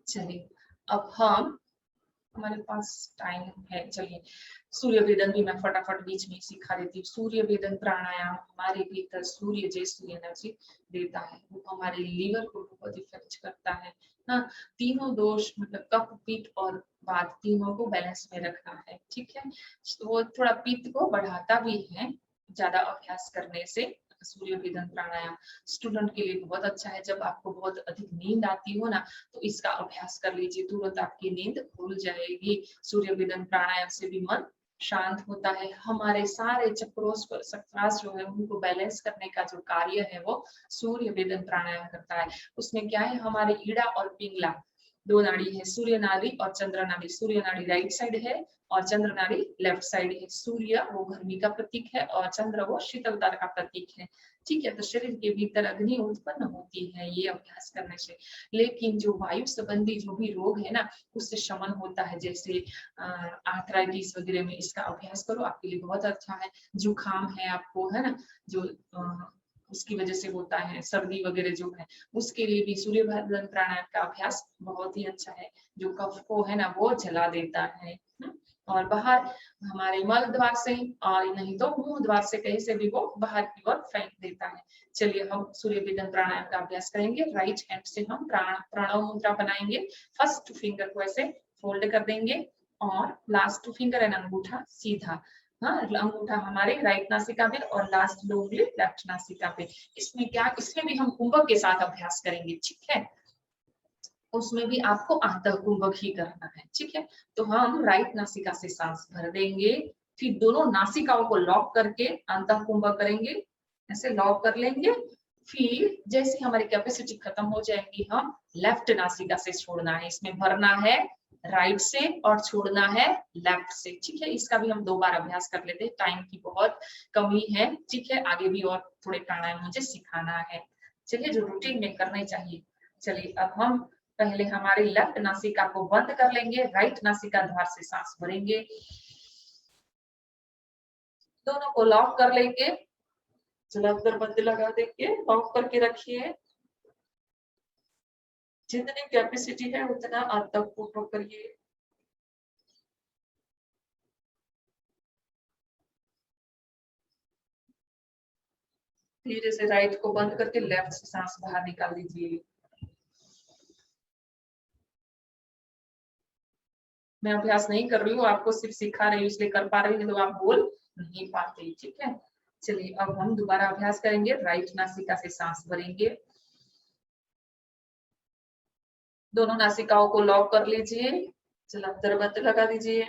चलिए अब हम, हमारे पास टाइम है, चलिए सूर्य वेदन भी मैं फटाफट बीच में सिखा देती हूँ। सूर्य वेदन प्राणायाम हमारे भीतर सूर्य जैसी एनर्जी देता है, वो हमारे लीवर को बहुत इफेक्ट करता है ना। तीनों दोष मतलब कफ पित्त और वात तीनों को बैलेंस में रखना है, ठीक है। तो वो थोड़ा पित्त को बढ़ाता भी है ज्यादा अभ्यास करने से। सूर्य वेदन प्राणायाम स्टूडेंट के लिए बहुत अच्छा है। जब आपको बहुत अधिक नींद आती हो ना तो इसका अभ्यास कर लीजिए, तुरंत आपकी नींद खुल जाएगी। सूर्य वेदन प्राणायाम से भी मन शांत होता है। हमारे सारे चक्रास जो है उनको बैलेंस करने का जो कार्य है वो सूर्य वेदन प्राणायाम करता है। उसमें क्या है, हमारे ईड़ा और पिंगला दो नाड़ी है, सूर्य नाड़ी और चंद्र नाड़ी। सूर्य नाड़ी राइट साइड है और चंद्र नाड़ी लेफ्ट साइड है। सूर्य वो गर्मी का प्रतीक है और चंद्र वो शीतलता का प्रतीक है, ठीक है। तो शरीर के भीतर अग्नि उत्पन्न होती है ये अभ्यास करने से। लेकिन जो वायु संबंधी जो भी रोग है ना उससे शमन होता है, जैसे आर्थराइटिस वगैरह में इसका अभ्यास करो, आपके लिए बहुत अच्छा है। जुकाम है आपको, है ना, जो उसकी वजह से होता है सर्दी वगैरह जो है, उसके लिए भी सूर्य भद्रन प्राणायाम का अभ्यास बहुत ही अच्छा है। जो कफ को है ना वो जला देता है। और बाहर हमारे मल द्वार से और नहीं तो मुंह द्वार से कहीं से भी वो बाहर की ओर फेंक देता है। चलिए हम सूर्य वेदन प्राणायाम का अभ्यास करेंगे। राइट हैंड से हम प्रणव मुद्रा बनाएंगे। फर्स्ट फिंगर को ऐसे फोल्ड कर देंगे और लास्ट फिंगर एंड अंगूठा सीधा, हाँ अंगूठा हमारे राइट नासिका पे और लास्ट दो उंगली लेफ्ट नासिका पे। इसमें क्या, इसमें भी हम कुंभक के साथ अभ्यास करेंगे, ठीक है। उसमें भी आपको आंतः कुंभक ही करना है, ठीक है। तो हम राइट नासिका से सांस भर देंगे, फिर दोनों नासिकाओं को लॉक करके अंतः कुंभक करेंगे, ऐसे लॉक कर लेंगे। फिर जैसे हमारी कैपेसिटी खत्म हो जाएगी हम लेफ्ट नासिका से छोड़ना है। इसमें भरना है राइट से और छोड़ना है लेफ्ट से, ठीक है। इसका भी हम 2 बार अभ्यास कर लेते हैं, टाइम की बहुत कमी है, ठीक है। आगे भी और थोड़े प्राणायाम मुझे सिखाना है, चलिए जो रूटीन में करने चाहिए। चलिए अब हम पहले हमारी लेफ्ट नासिका को बंद कर लेंगे, राइट नासिका द्वार से सांस भरेंगे, दोनों को लॉक कर लेंगे, जलंधर बंद लगा देंगे, लॉक करके रखिए। जितनी कैपेसिटी है उतना आप तक पूर्ण करिए। धीरे से राइट को बंद करके लेफ्ट से सांस बाहर निकाल दीजिए। मैं अभ्यास नहीं कर रही हूँ, आपको सिर्फ सिखा रही हूँ, इसलिए कर पा रही हूँ, तो आप बोल नहीं पाते। ठीक है, चलिए अब हम दोबारा अभ्यास करेंगे। राइट नासिका से सांस भरेंगे, दोनों नासिकाओं को लॉक कर लीजिए, चला दरबत लगा दीजिए।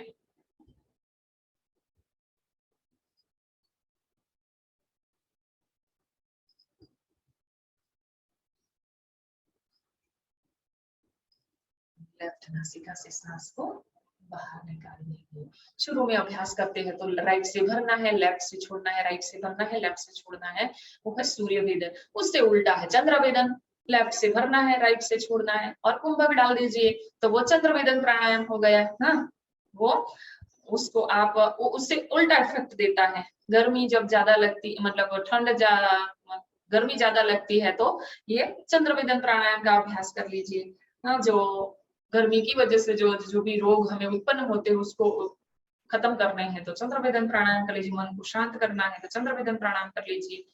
लेफ्ट नासिका से सांस को बाहर निकाल देंगे। शुरू में अभ्यास करते हैं तो राइट से भरना है, लेफ्ट से छोड़ना है, राइट से भरना है, लेफ्ट से छोड़ना है, वो है सूर्य वेदन। उससे उल्टा है चंद्र वेदन, लेफ्ट से भरना है, राइट से छोड़ना है। और कुंभक डाल दीजिए तो वो चंद्र वेदन प्राणायाम हो गया ना। वो उसको आप उससे उल्टा इफेक्ट देता है। गर्मी जब ज्यादा लगती, मतलब ठंड गर्मी ज्यादा लगती है तो ये चंद्र वेदन प्राणायाम का अभ्यास कर लीजिए। हाँ, जो गर्मी की वजह से जो भी रोग हमें उत्पन्न होते हैं उसको खत्म करने हैं तो चंद्र वेदन प्राणायाम कर लीजिए। मन को शांत करना है तो चंद्र वेदन प्राणायाम कर लीजिए।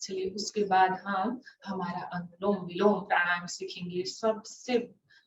चलिए उसके बाद हम हमारा अनुलोम विलोम प्राणायाम सीखेंगे। सबसे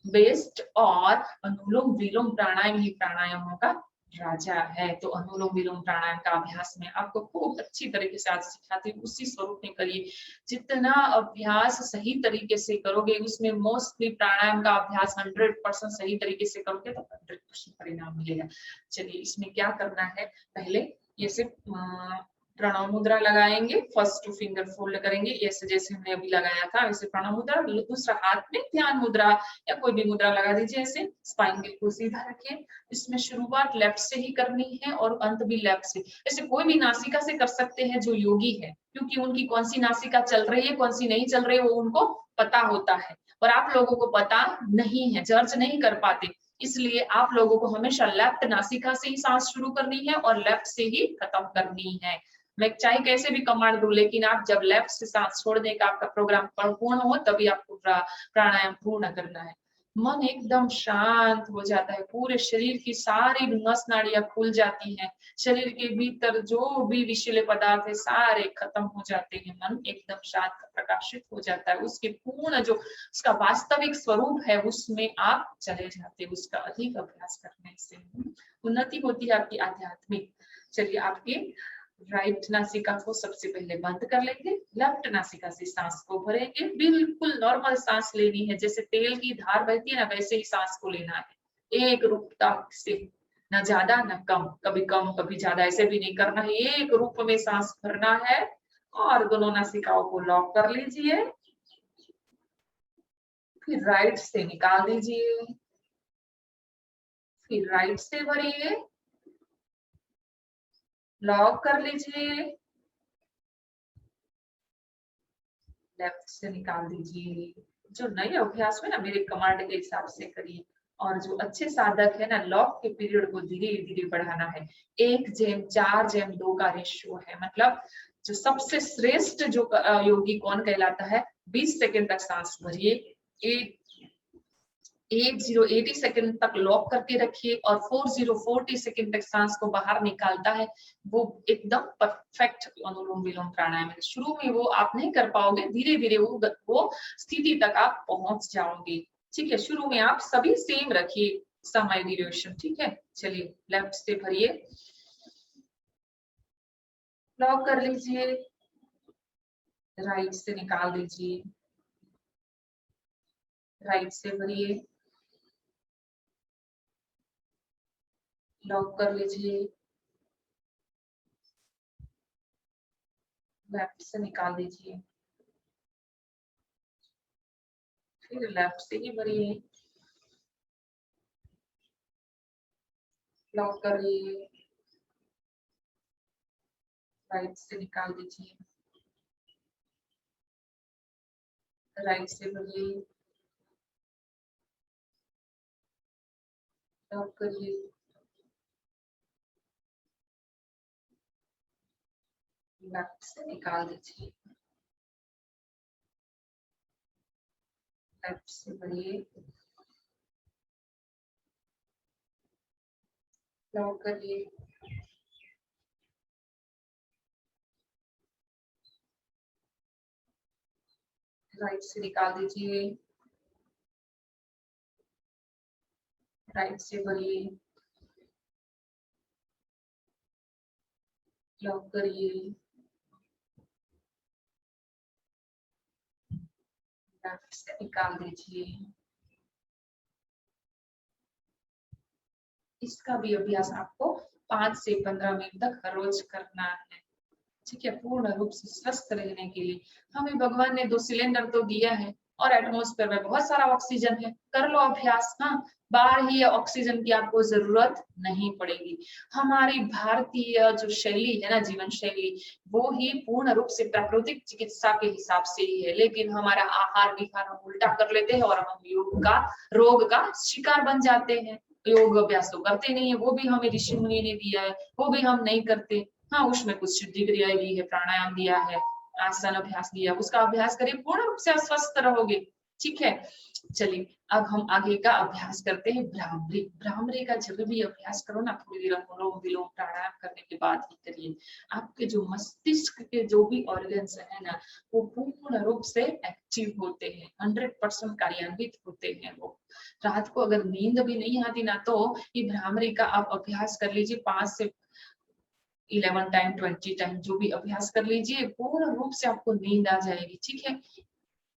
बेस्ट और अनुलोम विलोम प्राणायाम ही प्राणायामों का राजा है। तो अनुलोम विलोम प्राणायाम का अभ्यास में आपको खूब अच्छी तरीके से आज सिखाती हूँ, उसी स्वरूप में करिए। जितना अभ्यास सही तरीके से करोगे, उसमें मोस्टली प्राणायाम का अभ्यास 100% सही तरीके से करोगे तो 100% परिणाम मिलेगा। चलिए इसमें क्या करना है, पहले ये सिर्फ प्रणव मुद्रा लगाएंगे, फर्स्ट टू फिंगर फोल्ड करेंगे, ऐसे जैसे हमने अभी लगाया था वैसे प्रणव मुद्रा। दूसरा हाथ में ध्यान मुद्रा या कोई भी मुद्रा लगा दीजिए। ऐसे स्पाइन बिल्कुल सीधा रखिए। इसमें शुरुआत लेफ्ट से ही करनी है और अंत भी लेफ्ट से। ऐसे कोई भी नासिका से कर सकते हैं जो योगी है, क्योंकि उनकी कौन सी नासिका चल रही है कौन सी नहीं चल रही है वो उनको पता होता है, और आप लोगों को पता नहीं है, जर्ज नहीं कर पाते। इसलिए आप लोगों को हमेशा लेफ्ट नासिका से ही सांस शुरू करनी है और लेफ्ट से ही खत्म करनी है। मैं चाहे कैसे भी कमांड दूं, लेकिन आप जब लेफ्ट से सांस छोड़ने का आपका प्रोग्राम पूर्ण हो तभी आपको प्राणायाम पूर्ण करना है। मन एकदम शांत हो जाता है, पूरे शरीर की सारी नस नाड़ियां खुल जाती हैं, शरीर के भीतर जो भी विषैले पदार्थ है सारे खत्म हो जाते हैं, मन एकदम शांत प्रकाशित हो जाता है। उसके पूर्ण जो उसका वास्तविक स्वरूप है उसमें आप चले जाते हैं। उसका अधिक अभ्यास करने से उन्नति होती है आपकी आध्यात्मिक। चलिए आपकी राइट नासिका को सबसे पहले बंद कर लेंगे, लेफ्ट नासिका से सांस को भरेंगे। बिल्कुल नॉर्मल सांस लेनी है, जैसे तेल की धार बहती है ना वैसे ही सांस को लेना है, एक रूपता से, ना ज्यादा ना कम कभी ज्यादा ऐसे भी नहीं करना है। एक रूप में सांस भरना है और दोनों नासिकाओं को लॉक कर लीजिए, फिर राइट से निकाल दीजिए, फिर राइट से भरिए, लॉक कर लीजिए, लेफ्ट से निकाल दीजिए। जो नए अभ्यास में ना मेरे कमांड के हिसाब से करिए, और जो अच्छे साधक है ना लॉक के पीरियड को धीरे धीरे बढ़ाना है। 1:4:2 का रेशियो है, मतलब जो सबसे श्रेष्ठ जो योगी कौन कहलाता है, 20 सेकंड तक सांस भरिए, 80 सेकंड तक लॉक करके रखिए और 40 सेकंड तक सांस को बाहर निकालता है। वो एकदम परफेक्ट अनुलोम विलोम प्राणायाम है। शुरू में वो आप नहीं कर पाओगे, धीरे धीरे वो स्थिति तक आप पहुंच जाओगे। ठीक है, शुरू में आप सभी सेम रखिए समय ड्यूरेशन। ठीक है, चलिए लेफ्ट से भरिए, लॉक कर लीजिए, राइट से निकाल दीजिए, राइट से भरिए, लॉक कर लीजिए, लेफ्ट से निकाल दीजिए, फिर लेफ्ट से ही भरिए, लॉक करिए, राइट से निकाल दीजिए, राइट से भरिए, लॉक करिए, लेफ्ट से निकाल दीजिए, लेफ्ट से भरिए, लॉक करिए, राइट से निकाल दीजिए, राइट से भरिए, लॉक करिए, लेफ्ट से निकाल दीजिए। इसका भी अभ्यास आपको 5 से 15 मिनट तक हर रोज करना है। ठीक है, पूर्ण रूप से स्वस्थ रहने के लिए हमें भगवान ने 2 सिलेंडर तो दिया है और एटमॉस्फेयर में बहुत सारा ऑक्सीजन है। कर लो अभ्यास। हाँ, बाहर ही ऑक्सीजन की आपको जरूरत नहीं पड़ेगी। हमारी भारतीय जो शैली है ना, जीवन शैली, वो ही पूर्ण रूप से प्राकृतिक चिकित्सा के हिसाब से ही है, लेकिन हमारा आहार विहार हम उल्टा कर लेते हैं और हम रोग का शिकार बन जाते हैं। योग अभ्यास तो करते नहीं है, वो भी हमें ऋषि मुनि ने दिया है, वो भी हम नहीं करते। हाँ, उसमें कुछ शुद्धि क्रिया दी है, प्राणायाम दिया है, आसन अभ्यास दिया, उसका अभ्यास करिए, पूर्ण रूप से स्वस्थ रहोगे। ठीक है, चलिए अब हम आगे का अभ्यास करते हैं भ्रामरी। भ्रामरी का जब भी अभ्यास करो ना, थोड़ी देर अनुलोम विलोम प्राणायाम करने के बाद ही करिए। आपके जो मस्तिष्क के जो भी ऑर्गन्स है ना, वो पूर्ण रूप से एक्टिव होते हैं, 100% कार्यान्वित होते हैं। वो रात को अगर नींद भी नहीं आती ना, तो ये भ्रामरी का आप अभ्यास कर लीजिए, 5 से 11 टाइम 20 टाइम जो भी अभ्यास कर लीजिए, पूर्ण रूप से आपको नींद आ जाएगी। ठीक है,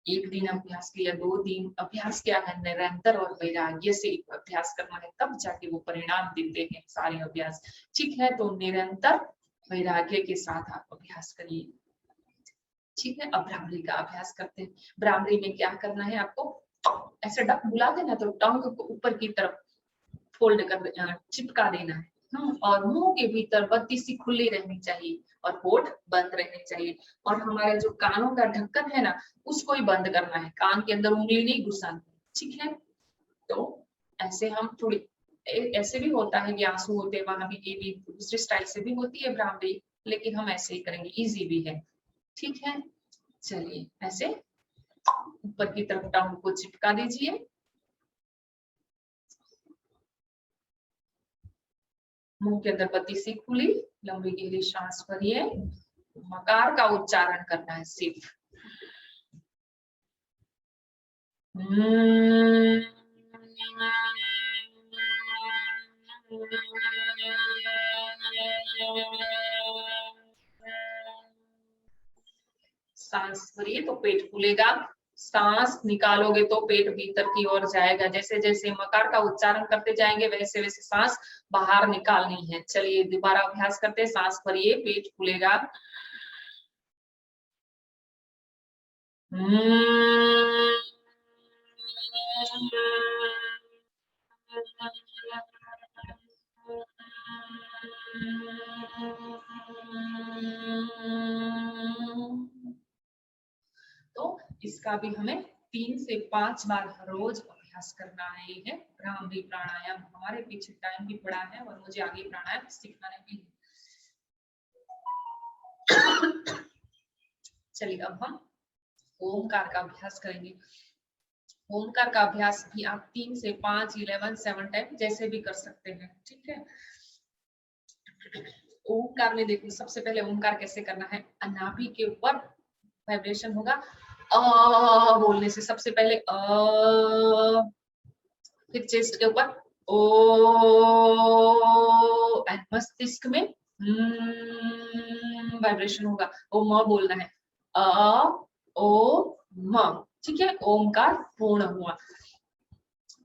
एक दिन अभ्यास किया, 2 दिन अभ्यास किया है, निरंतर और वैराग्य से अभ्यास करना है, तब जाके वो परिणाम देते हैं सारे अभ्यास। ठीक है, तो निरंतर वैराग्य के साथ आप अभ्यास करिए। ठीक है, अब भ्रामरी का अभ्यास करते हैं। भ्रामरी में क्या करना है आपको, ऐसे डक बुला देना, तो टंग को ऊपर की तरफ फोल्ड कर चिपका देना है। और मुंह के भीतर बत्ती सी खुली रहनी चाहिए और होठ बंद रहने चाहिए। और हमारे जो कानों का ढक्कन है ना, उसको ही बंद करना है, कान के अंदर उंगली नहीं घुसानी। ठीक है, तो ऐसे हम थोड़ी ऐसे भी होता है कि आंसू होते हैं, वहां भी ये भी दूसरी स्टाइल से भी होती है भ्रामरी, लेकिन हम ऐसे ही करेंगे, इजी भी है। ठीक है, चलिए ऐसे ऊपर की तरफ टाउन को चिपका दीजिए, मुंह के अंदर पत्ती सी खुली, लंबी गहरी सांस भरिए, मकार का उच्चारण करना है सिर्फ। सांस भरिए तो पेट फूलेगा, सांस निकालोगे तो पेट भीतर की ओर जाएगा। जैसे जैसे मकार का उच्चारण करते जाएंगे, वैसे वैसे सांस बाहर निकालनी है। चलिए दोबारा अभ्यास करते हैं। सांस भरिए, पेट फूलेगा, तो इसका भी हमें 3 से 5 बार हर रोज अभ्यास करना है। ये है भ्रामरी प्राणायाम। हमारे पीछे टाइम भी पड़ा है और मुझे आगे प्राणायाम सीखना नहीं है। चलिए अब हम ओमकार का अभ्यास करेंगे। ओमकार का अभ्यास भी आप 3 से 5, 11, 7 टाइम जैसे भी कर सकते हैं। ठीक है, ओमकार में देखो, सबसे पहले ओमकार कैसे करना है, नाभि के ऊपर वाइब्रेशन होगा, बोलने से सबसे पहले फिर चेस्ट के ऊपर ओ, एंड मस्तिष्क में वाइब्रेशन होगा, ओ म बोलना है, ओ म। ठीक है, ओमकार पूर्ण हुआ।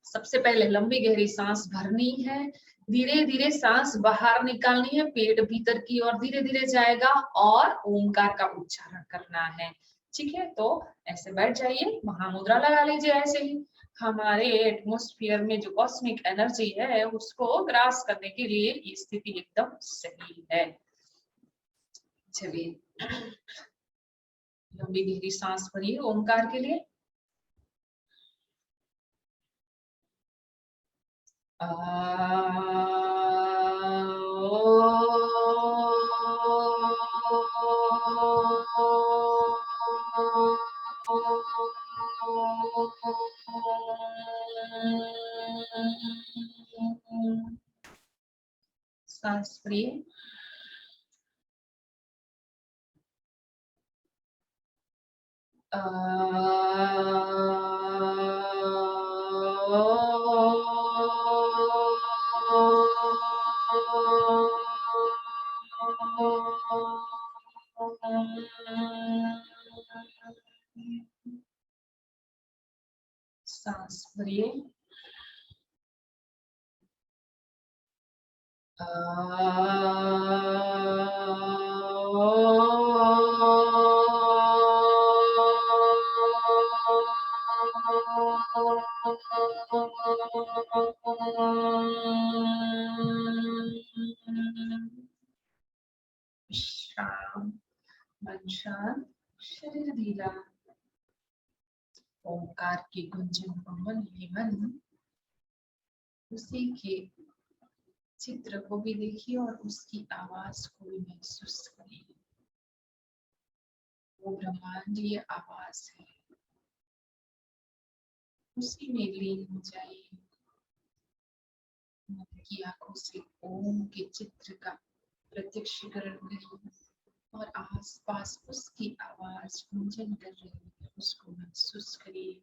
सबसे पहले लंबी गहरी सांस भरनी है, धीरे धीरे सांस बाहर निकालनी है, पेट भीतर की ओर धीरे धीरे जाएगा और ओमकार का उच्चारण करना है। ठीक है, तो ऐसे बैठ जाइए, महामुद्रा लगा लीजिए। ऐसे ही हमारे एटमॉस्फेयर में जो कॉस्मिक एनर्जी है, उसको ग्रास करने के लिए ये स्थिति एकदम सही है। चलिए लंबी गहरी सांस भरिए ओमकार के लिए। सांस भरिए, सांस भरिए। विश्राम, मन शांत, शरीर ढीला। ओंकार की गुंजन को मन ही मन उसी के चित्र को भी देखिए और उसकी आवाज को भी महसूस करिए। वो ब्रह्मांडीय आवाज है, उसी में लीन हो जाइए। मन की आंखों से ओम के चित्र का प्रत्यक्षीकरण करिए और आसपास उसकी आवाज गुंजन कर रही है, उसको महसूस करिए।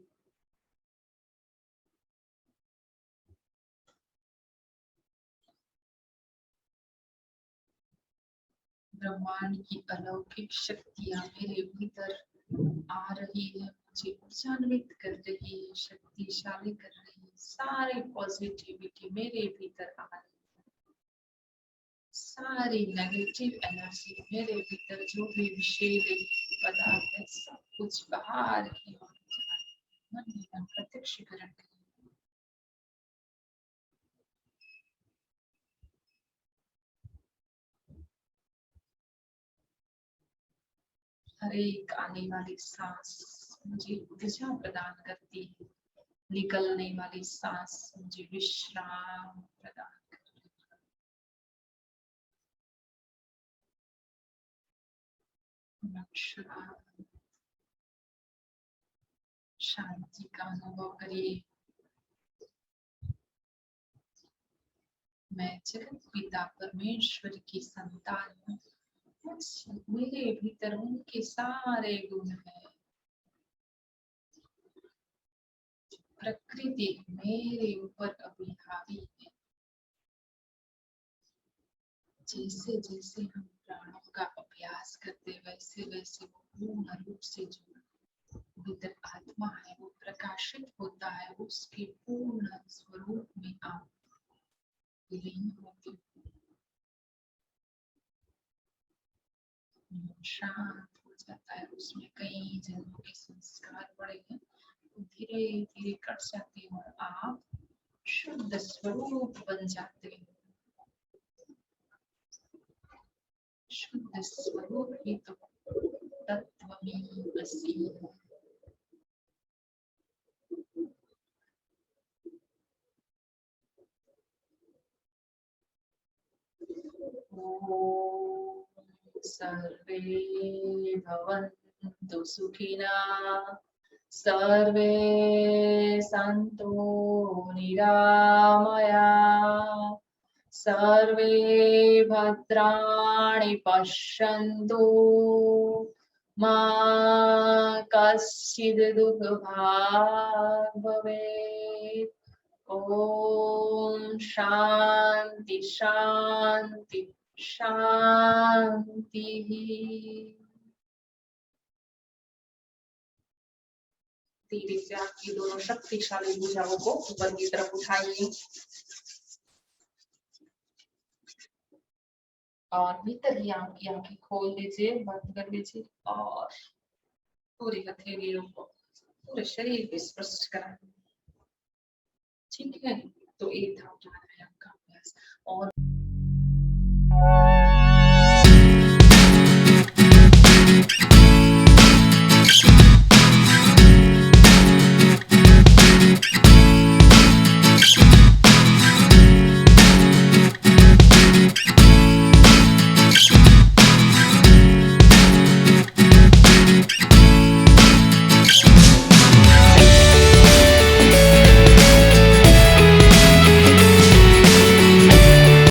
ब्रह्मांड की अलौकिक शक्तियां मेरे भीतर आ रही है, मुझे ऊर्जान्वित कर रही है, शक्तिशाली कर रही है। सारी पॉजिटिविटी मेरे भीतर आ रही है, सारी नेगेटिव एनर्जी मेरे भीतर जो भी विषैले पदार्थ है सब कुछ बाहर की ओर जा रही है। मन ही मन प्रत्यक्षीकरण करिए। हर एक आने वाली सांस मुझे ऊर्जा प्रदान करती है, निकलने वाली सांस मुझे विश्राम प्रदान करती है। शांति का अनुभव करिए। मैं जगत पिता परमेश्वर की संतान हूँ, मेरे भीतर उनके सारे गुण हैं। प्रकृति मेरे ऊपर अभी हावी है। जैसे जैसे हम प्राणों का अभ्यास करते वैसे वैसे वो पूर्ण रूप से जो भीतर आत्मा है वो प्रकाशित होता है, उसके पूर्ण स्वरूप में आप लीन होते हो। शांत हो जाता है, उसमें कई जन्मों के संस्कार पड़े हैं, धीरे धीरे कट जाते हो, आप शुद्ध स्वरूप बन जाते हो। शुद्ध स्वरूप ही तो तत्त्वमसि। सर्वे भवन्तु सुखिनः, सर्वे सन्तु निरामयाः, सर्वे भद्राणि पश्यन्तु, मा कश्चित् दुःखभाग् भवेत्। ओम शांति शांति शांति। धीरे से आपकी दोनों शक्तिशाली भुजाओं को ऊपर की तरफ उठाइए और भीतर ही आपकी आंखें खोल लीजिए, बंद कर लीजिए और पूरी हथेलियों को पूरे शरीर पे स्पर्श कराएं। ठीक है, तो एक था आपका अभ्यास और